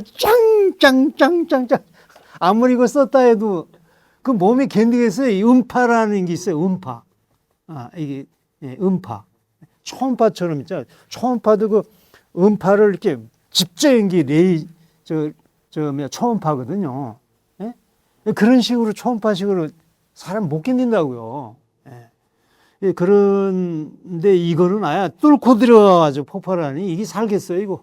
짱짱짱짱짱 아무리 이거 썼다 해도 그 몸이 견디겠어요. 이 음파라는 게 있어요. 음파. 아, 이게 예, 음파. 초음파처럼 있잖아요. 초음파도 그 음파를 이렇게 집저 연기 초음파거든요. 예? 그런 식으로 초음파식으로 사람 못 견딘다고요. 예. 예, 그런데 이거는 아예 뚫고 들어가가지고 폭발하니 이게 살겠어요, 이거.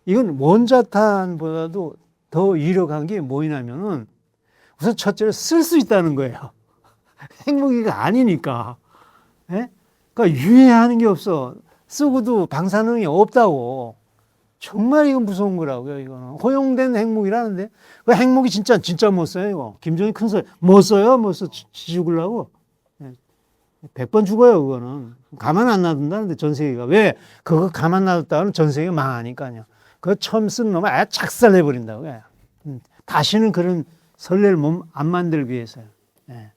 이건 원자탄보다도 더 유력한 게 뭐냐면은 우선 첫째로 쓸 수 있다는 거예요. 핵무기가 아니니까. 예? 그러니까 유해하는 게 없어. 쓰고도 방사능이 없다고. 정말 이건 무서운 거라고요, 이거는. 허용된 핵무기라는데. 그 핵무기 진짜 못 써요, 이거. 김정일 큰 소리. 못 써요? 못 써. 죽으려고. 100번 죽어요, 그거는. 가만 안 놔둔다는데, 전 세계가. 왜? 그거 가만 놔뒀다가는 전 세계가 망하니까요. 그거 처음 쓴 놈을 아예 작살내버린다고요. 다시는 그런 선례를 안 만들기 위해서요. 예.